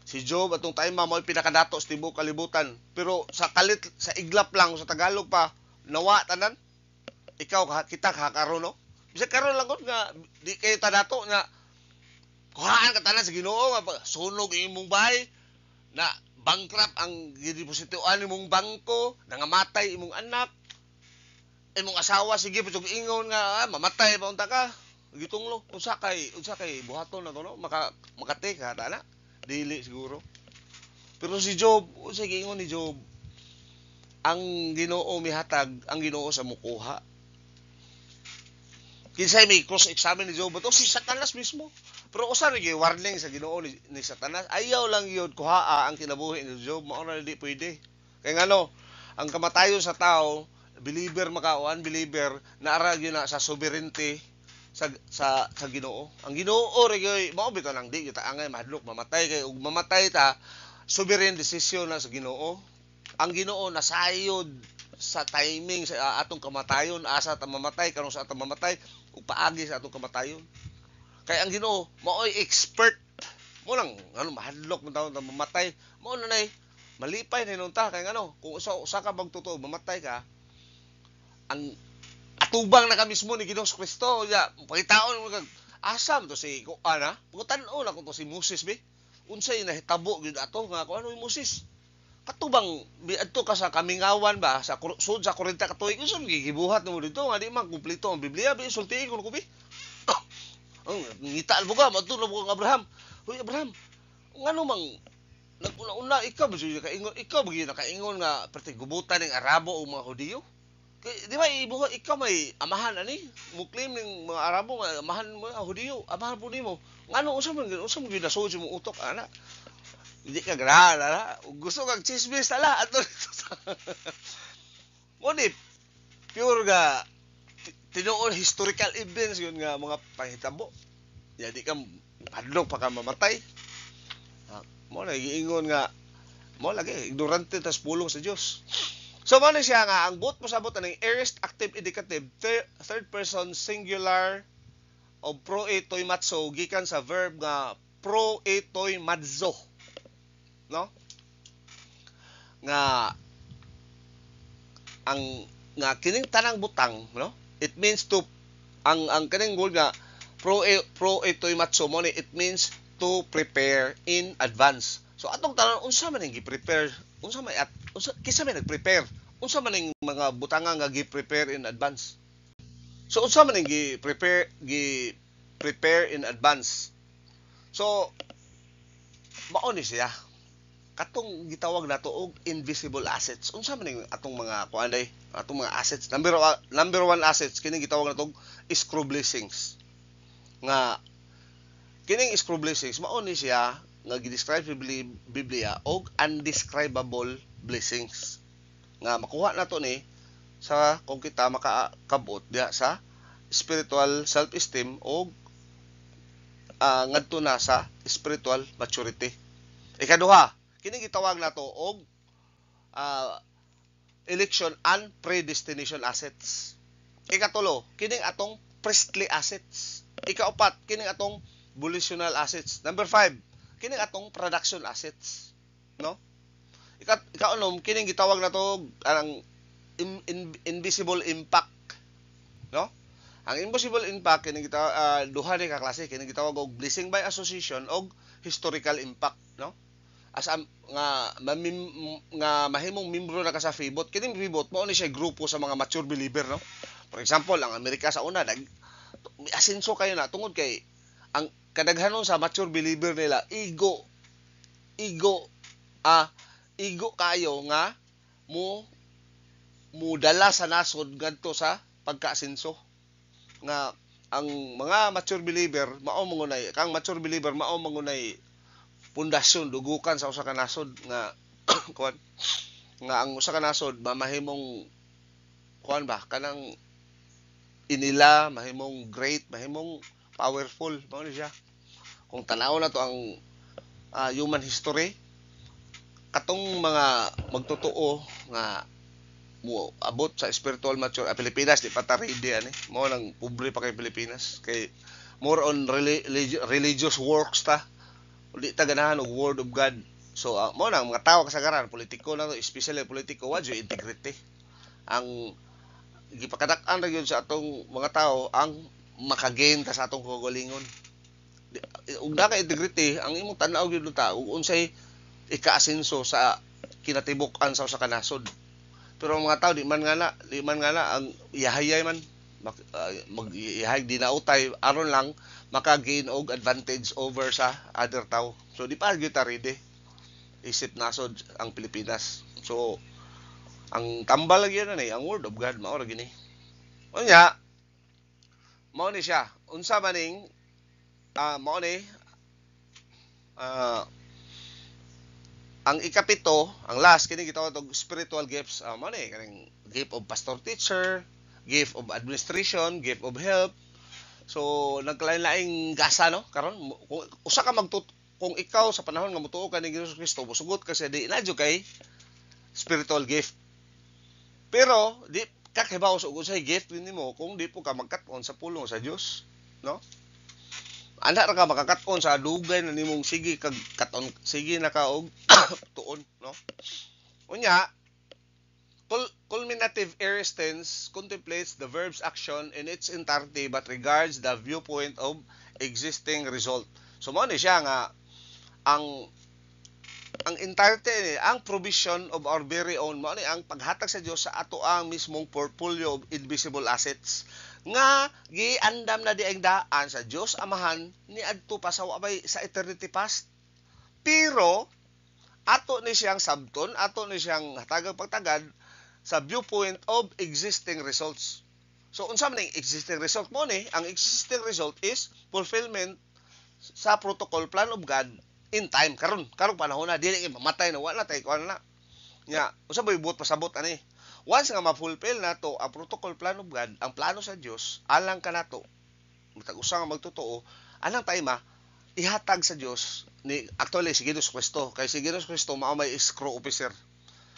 Si Job atong time mo pinakadato sa tibuok kalibutan pero sa kalit sa iglap lang sa Tagalog pa nawa tanan ikaw kita karon no bisag karon lang gud nga di kayo tadato nga kuhaan ka tanan sa Ginoo nga sunog imong bahay na bankrupt ang gidepositoan imong bangko nangamatay imong anak imong asawa sige pud ingon nga mamatay pa unta ka gitunglo unsa kay buhaton na to no makate ka tana dili siguro pero si Job unsa giingon ni Job ang Ginoo mihatag ang Ginoo sa mukuha kinsay may cross examine ni Job to si Satanas mismo pero usa ri warning sa Ginoo ni Satanas ayaw lang yun kuhaa ang kinabuhi ni Job mao na di pwede kay ngano ang kamatayon sa tao believer maka o unbeliever naara gyud na sa sovereignty sa Ginoo. Ang Ginoo ri gyud mao bitaw nang di kita angay mahadlok mamatay kay ug mamatay ta sovereign decision na sa Ginoo. Ang Ginoo nasayod sa timing sa atong kamatayon asa ta mamatay karon sa atong mamatay ug paagi sa atong kamatayon. Kay ang Ginoo maoy expert mo nang ano mahadlok man taon mamatay mao na nay malipay na nunta kay ngano kung usa ka magtuto mamatay ka ang atubang na ka mismo ni Ginoong Kristo ya pakitaon mo kag asam to si ana putan-on ako to si Moses be unsay nahitabo gyud ato nga kung ano yung Moses katubang adto ka sa kamingawan ba sa sud sa 40 ka tuig unsa gigibuhat mo dito nga di man kumpleto ang Biblia be sultihi ko be ang ngita albuga madto mo kang Abraham hoy Abraham ngano mang naguna-una ikaw ba kaingon ikaw ba nakaingon nga pertigubutan ng Arabo o mga Hudiyo di ba ibuhat ikaw may amahan ani muklim ning mga Arabo nga amahan mo mga Hudiyo amahan po nimo ngano unsa man ginasod mo utok ana hindi ka grana gusto kag chismis ala ato mo ni pure ga tinuod historical events yun nga mga panghitabo di ka padlok pa ka mamatay mo na giingon nga mo lagi ignorante tas pulong sa Dios. So mo na siya nga ang both pasabot aning aorist active indicative third person singular o pro etoy matso gikan sa verb nga pro etoy matzo no nga ang nga kining tanang butang no it means to ang kining word nga pro etoy matso mo ni it means to prepare in advance. So atong tanan unsa man ning gi-prepare? Unsa may kisa may nag-prepare? Unsa man ning mga butanga nga gi-prepare in advance? So unsa man ning gi-prepare in advance? So mao ni siya. Katong gitawag nato og invisible assets. Unsa man ning atong mga kuanday? Atong mga assets. Number one assets kini gitawag nato og escrow blessings. Nga kining escrow blessings mao ni siya nga gi-describe sa Biblia og undescribable blessings nga makuha nato ni sa kung kita makakabot diha sa spiritual self-esteem og ngadto na sa spiritual maturity. Ikaduha, kini gitawag nato og election and predestination assets. Ikatulo, kining atong priestly assets. Ikaapat, kining atong volitional assets. Number 5, kining atong production assets, no? Ikaunom kining gitawag nato ang invisible impact, no? Ang invisible impact kining gitawag duha ni ka klase kining gitawag og blessing by association og historical impact, no? As nga mahimong membro na ka sa FIBOT, kining FIBOT mao ni siya grupo sa mga mature believer, no? For example, ang Amerika sa una asenso kayo na tungod kay ang kadaghanon sa mature believer nila ego kayo nga mo dala sa nasod ngadto sa pagkaasenso nga ang mga mature believer mao mangunay, kang mature believer mao mangunay pundasyon dugukan sa usa ka nasod nga kuan, nga ang usa ka nasod mamahimong kuan ba kanang inila mahimong great, mahimong powerful mao ni siya. Kung tanaw na to ang human history, katong mga magtotoo nga mo abot sa spiritual mature Pilipinas di pa ta ready ani, mo nang pobre pa kay Pilipinas kay more on religious works ta, di ta ganahan og word of God. So mo nang mga tawo kasagaran politiko na to, especially politiko wa jud integrity ang gipakadak-an ra gyud sa atong mga tawo ang makagain ta sa atong kaugalingon. Ug na ka integrity ang imong tan-aw gyud ta ug unsay ikaasenso sa kinatibuk-an sa usa ka nasod. Pero ang mga tao di man nga na ang ihayay man mag-ihayag di nautay aron lang maka-gain og advantage over sa other tao. So di pa gyud ta ready isip nasod ang Pilipinas. So ang tambal lagi na ni ang word of God mao ra gini. Unya mao ni siya. Unsa maning mao ni ang ikapito, ang last kini gitawag og spiritual gifts. Mao ni kaning gift of pastor teacher, gift of administration, gift of help. So naglain-laing gasa no karon kung usa ka kung ikaw sa panahon nga motuo ka ni Hesus Kristo mosugot ka sa di na jud kay spiritual gift. Pero di kakibaw sa unsay gift nimo kung di po ka magkat-on sa pulong sa Dios, no? Anda ra ka makakat-on sa dugay na nimong sige kag katon, sige na ka og tuon, no? Unya, culminative aorist tense contemplates the verb's action in its entirety but regards the viewpoint of existing result. So mao ni siya nga ang entirety, ang provision of our very own, mao ni ang paghatag sa Dios sa ato ang mismong portfolio of invisible assets nga giandam na di ang daan sa Dios Amahan ni adto pa sa wabay sa eternity past. Pero ato ni siyang sabton, ato ni siyang hatagang pagtagad sa viewpoint of existing results. So unsa man ang existing result mo ni? Ang existing result is fulfillment sa protocol plan of God in time karon panahon na dili mamatay na wala tay kuan na nya usa bay buot pasabot ani once nga ma-fulfill nato ang protocol plan of God, ang plano sa Dios alang kanato matag usa nga magtotoo alang tayma ihatag sa Dios ni actually si Hesus Kristo kay si Hesus Kristo mao may escrow officer,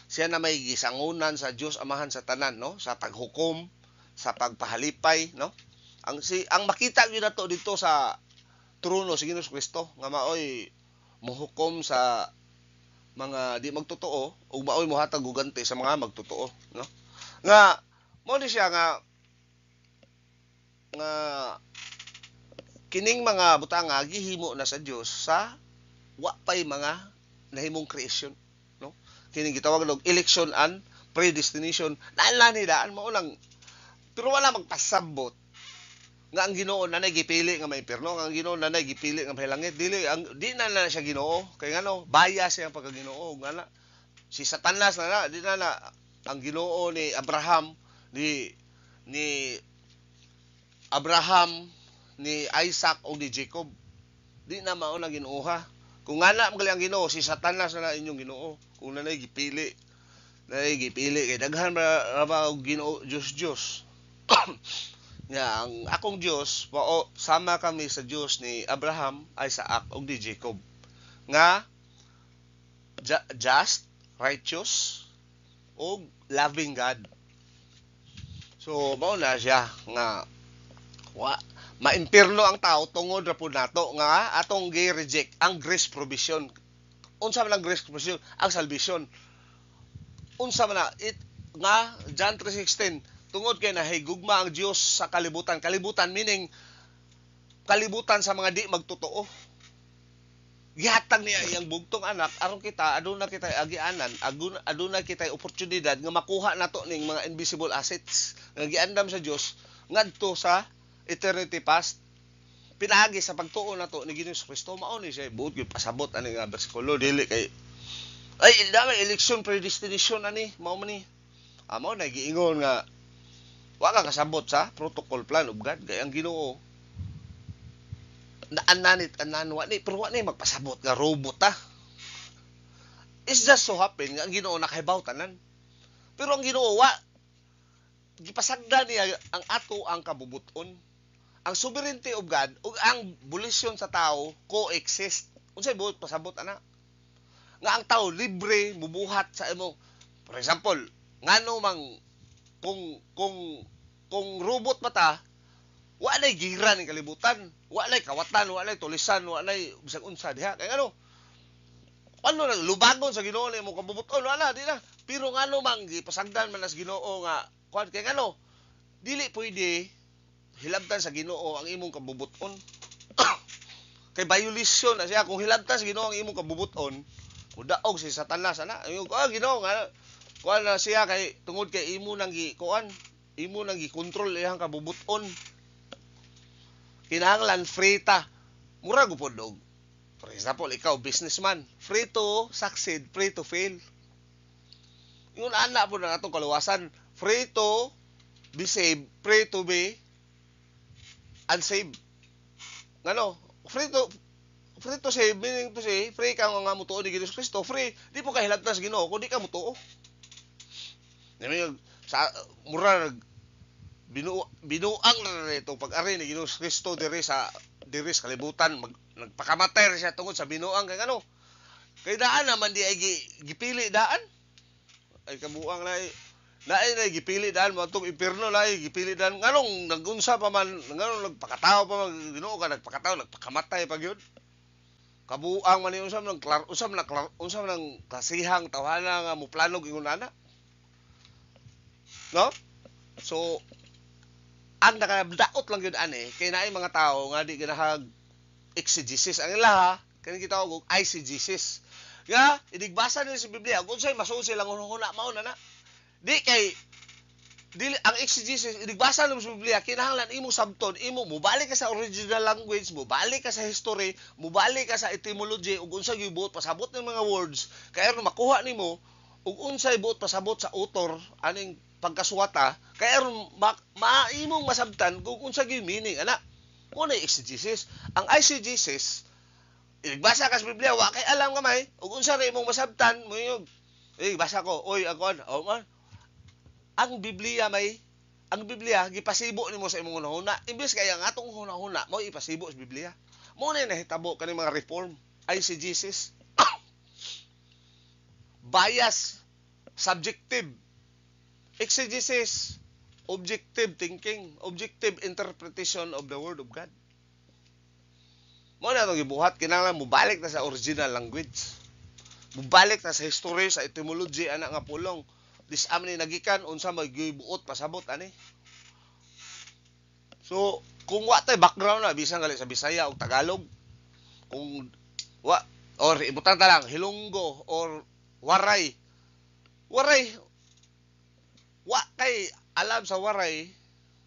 siya na may gisangunan sa Dios Amahan sa tanan, no, sa paghukom, sa pagpahalipay, no, ang makita gyud nato dito sa trono si Hesus Kristo nga maoy mohukom sa mga di magtotoo ug maoy mohatag og ganti sa mga magtotoo, no, nga mo ni siya nga kining mga butanga gihimo na sa Dios sa wa pay mga nahimong creation, no, kining gitawag og election and predestination naalani daan mao lang pero wala magpasabot nga ang Ginoo nanay gipili nga may impierno, nga ang Ginoo nanay gipili nga may langit, di na siya Ginoo kay ngano bias siya pagka-Ginoo nga na si Satanas na di na ang Ginoo ni Abraham ni Abraham ni Isaac o ni Jacob di na mao na Ginooha kung ngana magaling ang Ginoo si Satanas na inyong Ginoo kung nanay gipili kay daghan ra ba og Ginoo Diyos nga ang akong Dios mao sama kami sa Dios ni Abraham, Isaac ug ni Jacob nga just, righteous ug loving God. So mao na siya nga maimpierno ang tao tungod ra pud nato nga atong gi-reject ang grace provision. Unsa man ang grace provision? Ang salvation. Unsa man nga John 3:16 tungod kay nahigugma ang Dios sa kalibutan. Kalibutan meaning kalibutan sa mga di magtotoo. Gihatag niya iyang bugtong anak aron kita aduna kita agianan, aduna kita oportunidad nga makuha nato ning mga invisible assets nga giandam sa Dios ngadto sa eternity past. Pinagi sa pagtuo nato ni Ginoong Kristo mao ni siya buot gyud pasabot ani nga bersikulo dili kay dami election predestination ani mao man ni. Mao na giingon nga Wa ka kasabot sa protocol plan of God kay ang Ginoo naananit anan wa ni pero wa ni magpasabot nga robot ta. It's just so happen nga ang Ginoo nakahibaw tanan. Pero ang Ginoo wa gipasagda niya ang ato ang kabubuton. Ang sovereignty of God ug ang volition sa tao coexist. Unsay buot pasabot ana? Nga ang tao libre mubuhat sa imong, for example, ngano mang kung robot mata, wa nay gira ning kalibutan, wa nay kawatan, wa nay tulisan, wa nay bisag unsa diha. Kay ano nang lubagon sa Ginoo ni imong kabubuton wala di na. Pero ngano mang gipasagdan man as Ginoo nga kuan kay ngano dili pwede hilabtan sa Ginoo ang imong kabubuton. Kay violation na siya kung hilabtan sa Ginoo ang imong kabubuton, mudaog si Satanas ana. Yung Ginoo nga kuan na siya kay tungod kay imo nang kuan, imo nang gi-control iyang kabubuton. Kinahanglan free ta. Mura gupod og for example, ikaw businessman, free to succeed, free to fail. Yung ana po na atong kaluwasan, free to be saved, free to be unsaved. Ngano? Free to save, meaning to say, free ka nga mutuo ni Jesus Kristo, free, di po ka hilabtan sa Ginoo kung di ka mutuo. Sa mura binuang na itong pag-ari ni Jesus Kristo diri sa kalibutan, nagpakamatay siya tungod sa binuang kay ano. Kay daan naman di ay gipili daan. Ay kabuang na gipili daan mo itong impierno na gipili daan nganong nagunsa pa man nganong nagpakatao pa man Ginoo ka nagpakamatay pa gyud. Kabuang man ni usam nang kasihang tawhana nga mo planog ingon ana. No? So ang nakadaot lang yun ani kay naay mga tao nga di ginahag exegesis ang ilaha kani kita og eisegesis nga idigbasa nila sa Biblia kung say masuon silang hunahuna mao na di kay dili ang exegesis idigbasa nila sa Biblia kinahanglan imo sabton imo mubalik ka sa original language mubalik ka sa history mubalik ka sa etymology ug unsay gibuot pasabot ng mga words kay aron makuha nimo ug unsay buot pasabot sa author aning pagkasuwata kay aron maimong masabtan kung unsa gyud meaning ana mo na exegesis ang eisegesis igbasa ka sa Biblia wa kay alam gamay ug unsa ra imong masabtan mo yung basa ko oy ako man ang Biblia gipasibo nimo sa imong hunahuna imbes kay ang atong hunahuna mo ipasibo sa Biblia mo na nahitabo kani mga reform eisegesis bias subjective exegesis, objective thinking, objective interpretation of the Word of God. Mo na itong gibuhat, kinahanglan mubalik na sa original language. Mubalik na sa history, sa etymology, anak nga pulong. Disam ni nagikan, unsa magibuot pasabot, ani. So, kung wa tay background na, bisan gali sa Bisaya o Tagalog, kung or ibutan ta lang, Hilonggo, or Waray, wa kay alam sa waray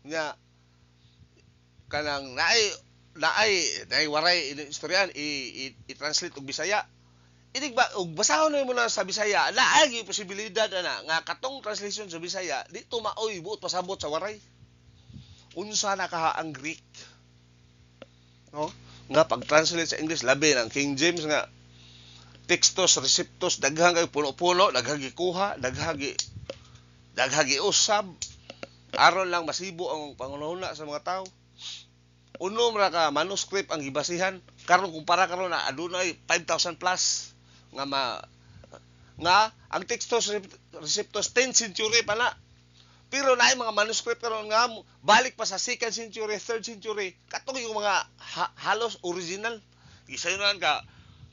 nga kanang naay waray istoryan i-translate og Bisaya og basahon mo na sa Bisaya naay gyud posibilidad ana nga katong translation sa Bisaya di tumaoy buot pasabot sa waray unsa na kaha ang Greek no nga pag-translate sa English labi ng King James nga textos receptos daghang kay puno-puno daghang gikuha daghang giusab aron lang masibo ang pangunahuna sa mga tao. Unom ra ka manuscript ang gibasihan karon kumpara karon na adunay 5,000 plus nga ang textos receptos 10th century pa na. Pero naay mga manuscript karon nga balik pa sa 2nd century, 3rd century katong yung mga halos original. Gisayonan ka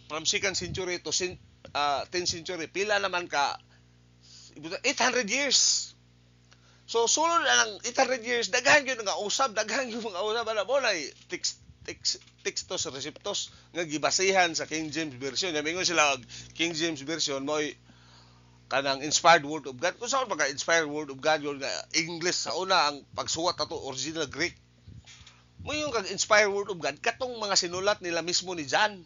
from 2nd century to 10th century pila naman ka 800 years. So sulod ang 800 years daghan gyud nga usab ana mo nay textos receptos nga gibasihan sa King James version. Namingon sila og King James version mo'y kanang inspired word of God. Kung saan pagka inspired word of God yun nga English sa una ang pagsuwat ato original Greek. Mo yung kag inspired word of God katong mga sinulat nila mismo ni John.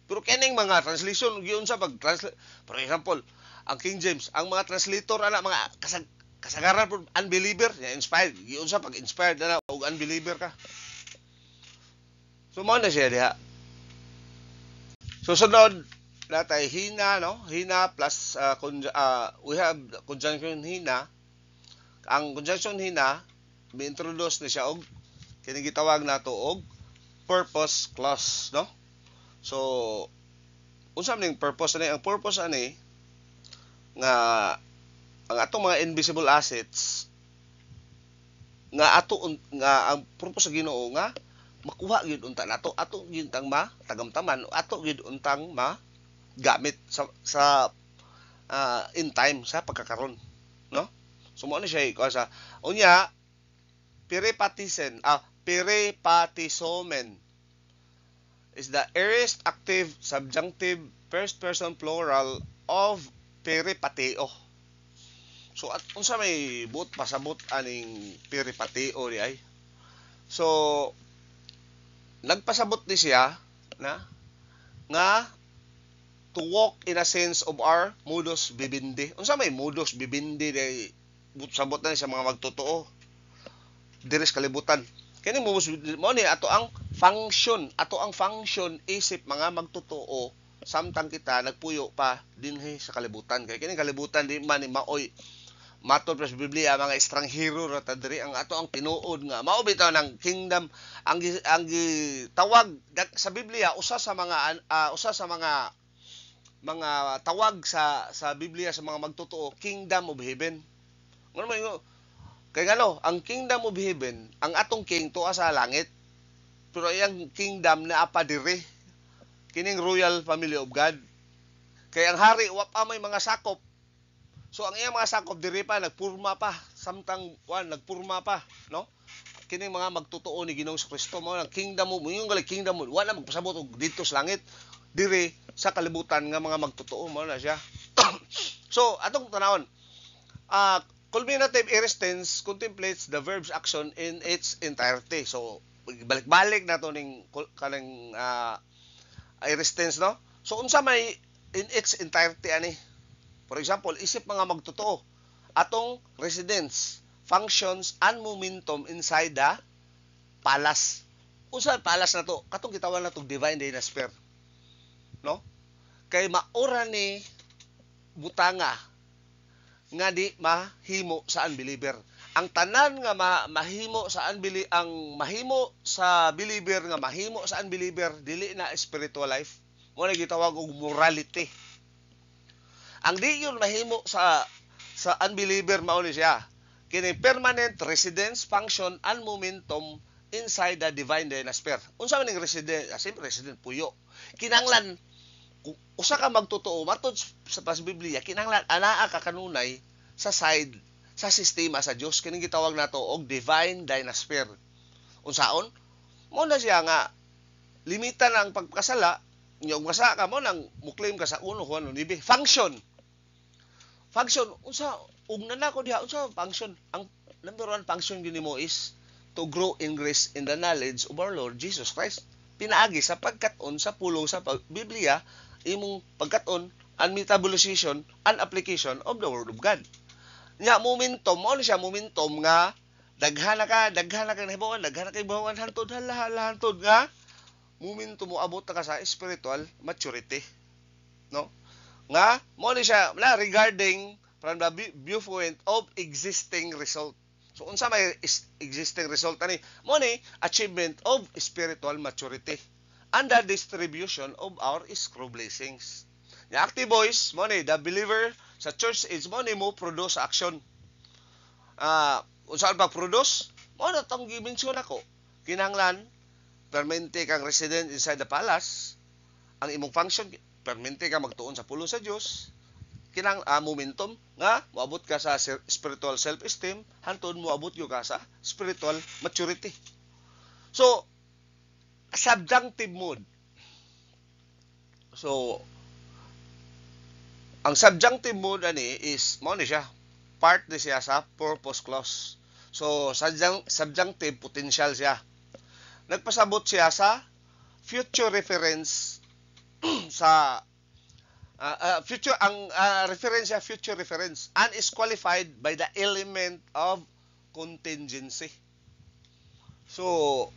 Pero kining mga translation giun sa pag-translate, for example, ang King James, ang mga translator ana mga kasagaran po unbeliever, inspired. Giunsa pag inspired na og unbeliever ka. So mao na siya diha. So sunod natay hina, no? Hina plus we have conjunction hina. Ang conjunction hina mi-introduce na siya og kini gitawag nato og purpose clause, no? So unsa man ning purpose ani? Ang purpose ani nga ang atong mga invisible assets nga ang purpose sa Ginoo nga makuha gyud unta nato, ato gyud tang matagamtaman, ato gyud untang gamit sa in time sa pagkakaron, no? So mo ni siya sa unya peripatisomen is the aorist active subjunctive first person plural of peripateo. So at unsa may buot pasabot aning peripateo di ay. So nagpasabot ni siya na nga to walk in a sense of our modus vivendi. Unsa may modus vivendi di sabot na sa mga magtotoo diri sa kalibutan. Kini mo ni ato ang function isip mga magtotoo samtang kita nagpuyo pa dinhi sa kalibutan. Kay kini kalibutan di man ni maoy matod sa Biblia mga estranghero ra ta diri ang ato ang tinuod nga mao bitaw ng kingdom ang tawag sa Biblia usa sa mga tawag sa Biblia sa mga magtotoo kingdom of heaven. Ngano man kay ngano ang kingdom of heaven ang atong king tuwa sa langit pero iyang kingdom na apa diri kining royal family of God. Kay ang hari wa pa may mga sakop. So ang iyang mga sakop diri pa nagpurma pa samtang nagpurma pa, no? Kining mga magtotoo ni Ginoong Kristo mo ang kingdom mo, yung kingdom mo wala magpasabot og dito sa langit diri sa kalibutan nga mga magtotoo mo na siya. So atong tanawon culminative aorist tense contemplates the verb's action in its entirety. So balik-balik na to ning kanang aorist tense, no? So unsa may in its entirety ani? For example, isip mga magtotoo atong residence, functions and momentum inside the palace. Unsa palace na to? Katong gitawan na tong divine dynasty, no? Kay maura ni butanga nga di mahimo sa unbeliever. Ang tanan nga mahimo sa believer nga mahimo sa unbeliever dili na spiritual life. Mo na gitawag og morality. Ang di yun mahimo sa unbeliever mao ni siya kini permanent residence, function and momentum inside the divine dynasty. Unsa man ning resident? Resident puyo. Kinanglan usa ka magtotoo matod sa Biblia kinahanglan anaa ka kanunay sa side sa sistema sa Dios kining gitawag nato og divine dynasty. Unsaon? Mo na siya nga limitan ang pagkasala nya masa ka mo nang muklaim ka sa 1 Juan 9. Function unsa ug nanako diha unsa function? Ang number 1 function gini mo is to grow in grace in the knowledge of our Lord Jesus Christ. Pinaagi sa pagkat-on sa pulong sa Biblia imong pagkat-on and metabolization and application of the Word of God. Nya momentum, ano siya momentum nga daghan na ka nahibawan, daghan na kay bawan hantod hantod nga momentum mo abot ka sa spiritual maturity, no? Nga mo ni siya regarding from the viewpoint of existing result. So unsa may existing result ani? Mo ni achievement of spiritual maturity and the distribution of our scroll blessings. Yung active voice, mo ni, the believer sa church age, mo ni mo produce action. Saan pag-produce? Mo na itong gimension ako. Kinahanglan, permente kang resident inside the palace, ang imong function, permente ka magtuon sa pulong sa Diyos, momentum, nga, moabot ka sa spiritual self-esteem, hantod moabot ka sa spiritual maturity. So, subjunctive mood. So, ang subjunctive mood ani is mo ni siya part ni siya sa purpose clause. So, subjunctive potential siya. Nagpasabot siya sa future reference sa Future ang reference siya, future reference, and is qualified by the element of contingency. So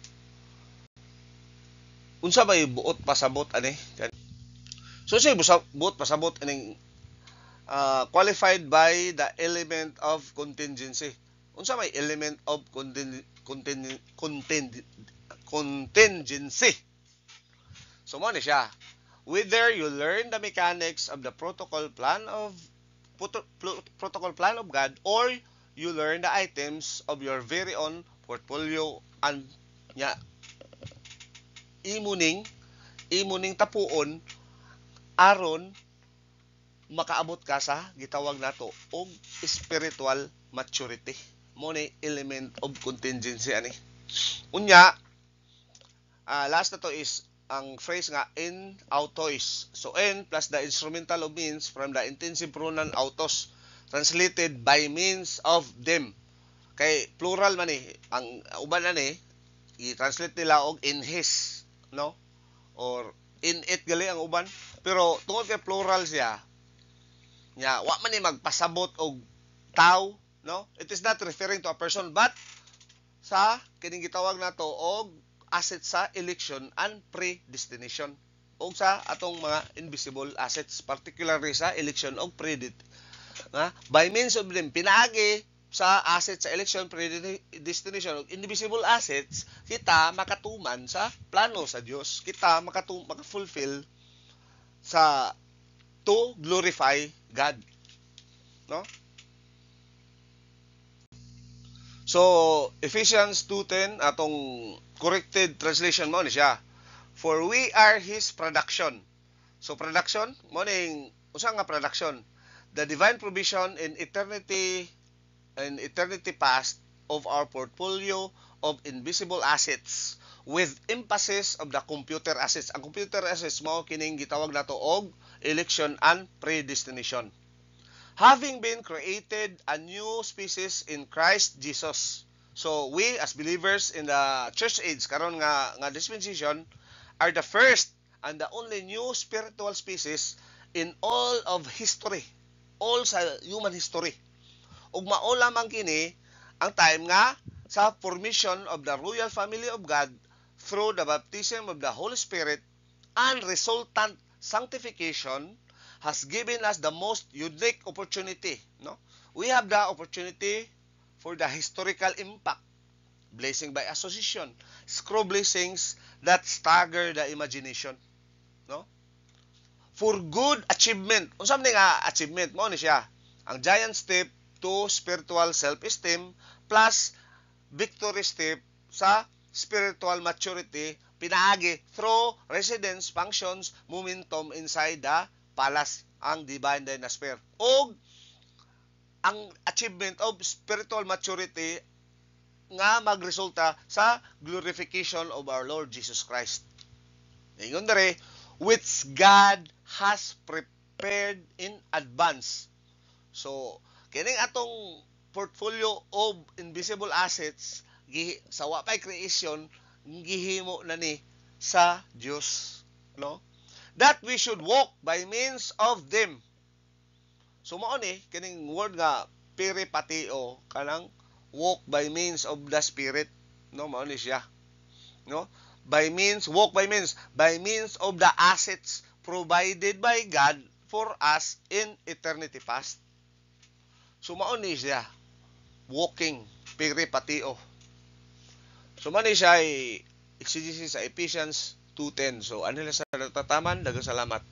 unsa may buot pasabot ani? So siya buot pasabot aning qualified by the element of contingency. Unsa may element of contingency? So mo ni siya. Whether you learn the mechanics of the protocol plan of God, or you learn the items of your very own portfolio, and nya imuning tapuon aron makaabot ka sa gitawag nato og spiritual maturity. Mo ni element of contingency ani. Unya, last na to is ang phrase nga in autos. So in plus the instrumental of means from the intensive pronoun autos, translated by means of them. Kay plural man eh. Ang uban na ni i-translate nila og in his, no? Or in it gali ang uban. Pero tungod kay plural siya, nya wa man ni magpasabot og tao, no? It is not referring to a person, but sa kining gitawag nato og asset sa election and predestination, o sa atong mga invisible assets, particularly sa election og by means of them, pinaagi sa assets sa election, predestination og invisible assets, kita makatuman sa plano sa Dios, kita maka-fulfill sa to glorify God, no? So Ephesians 2:10 atong corrected translation mo ni siya. For we are his production. So production mo ning usa nga production, the divine provision in eternity past of our portfolio of invisible assets, with emphasis of the computer assets. Ang computer assets mo kining gitawag nato og election and predestination. Having been created a new species in Christ Jesus. So we as believers in the church age karon nga dispensation are the first and the only new spiritual species in all of history, all sa human history. Ug mao lamang kini ang time nga sa formation of the royal family of God through the baptism of the Holy Spirit and resultant sanctification has given us the most unique opportunity, no? We have the opportunity for the historical impact, blessing by association, screw blessings that stagger the imagination, no? For good achievement. Unsa man nga achievement mo ni siya? Ang giant step to spiritual self-esteem plus victory step sa spiritual maturity, pinaagi through residence, functions, momentum inside the palace, ang divine dynasty. O ang achievement of spiritual maturity nga magresulta sa glorification of our Lord Jesus Christ. Ingon dere, which God has prepared in advance. So, kining atong portfolio of invisible assets sa wa pay creation, gihimo na ni sa Dios, no? That we should walk by means of them. So mao ni kining word nga peripateo, kanang walk by means of the Spirit, no? Mao ni siya, no? Walk by means of the assets provided by God for us in eternity past. So mao ni siya, walking peripateo. So mao ni siya exegesis sa Ephesians 2:10. So anila sa natataman, daghang salamat.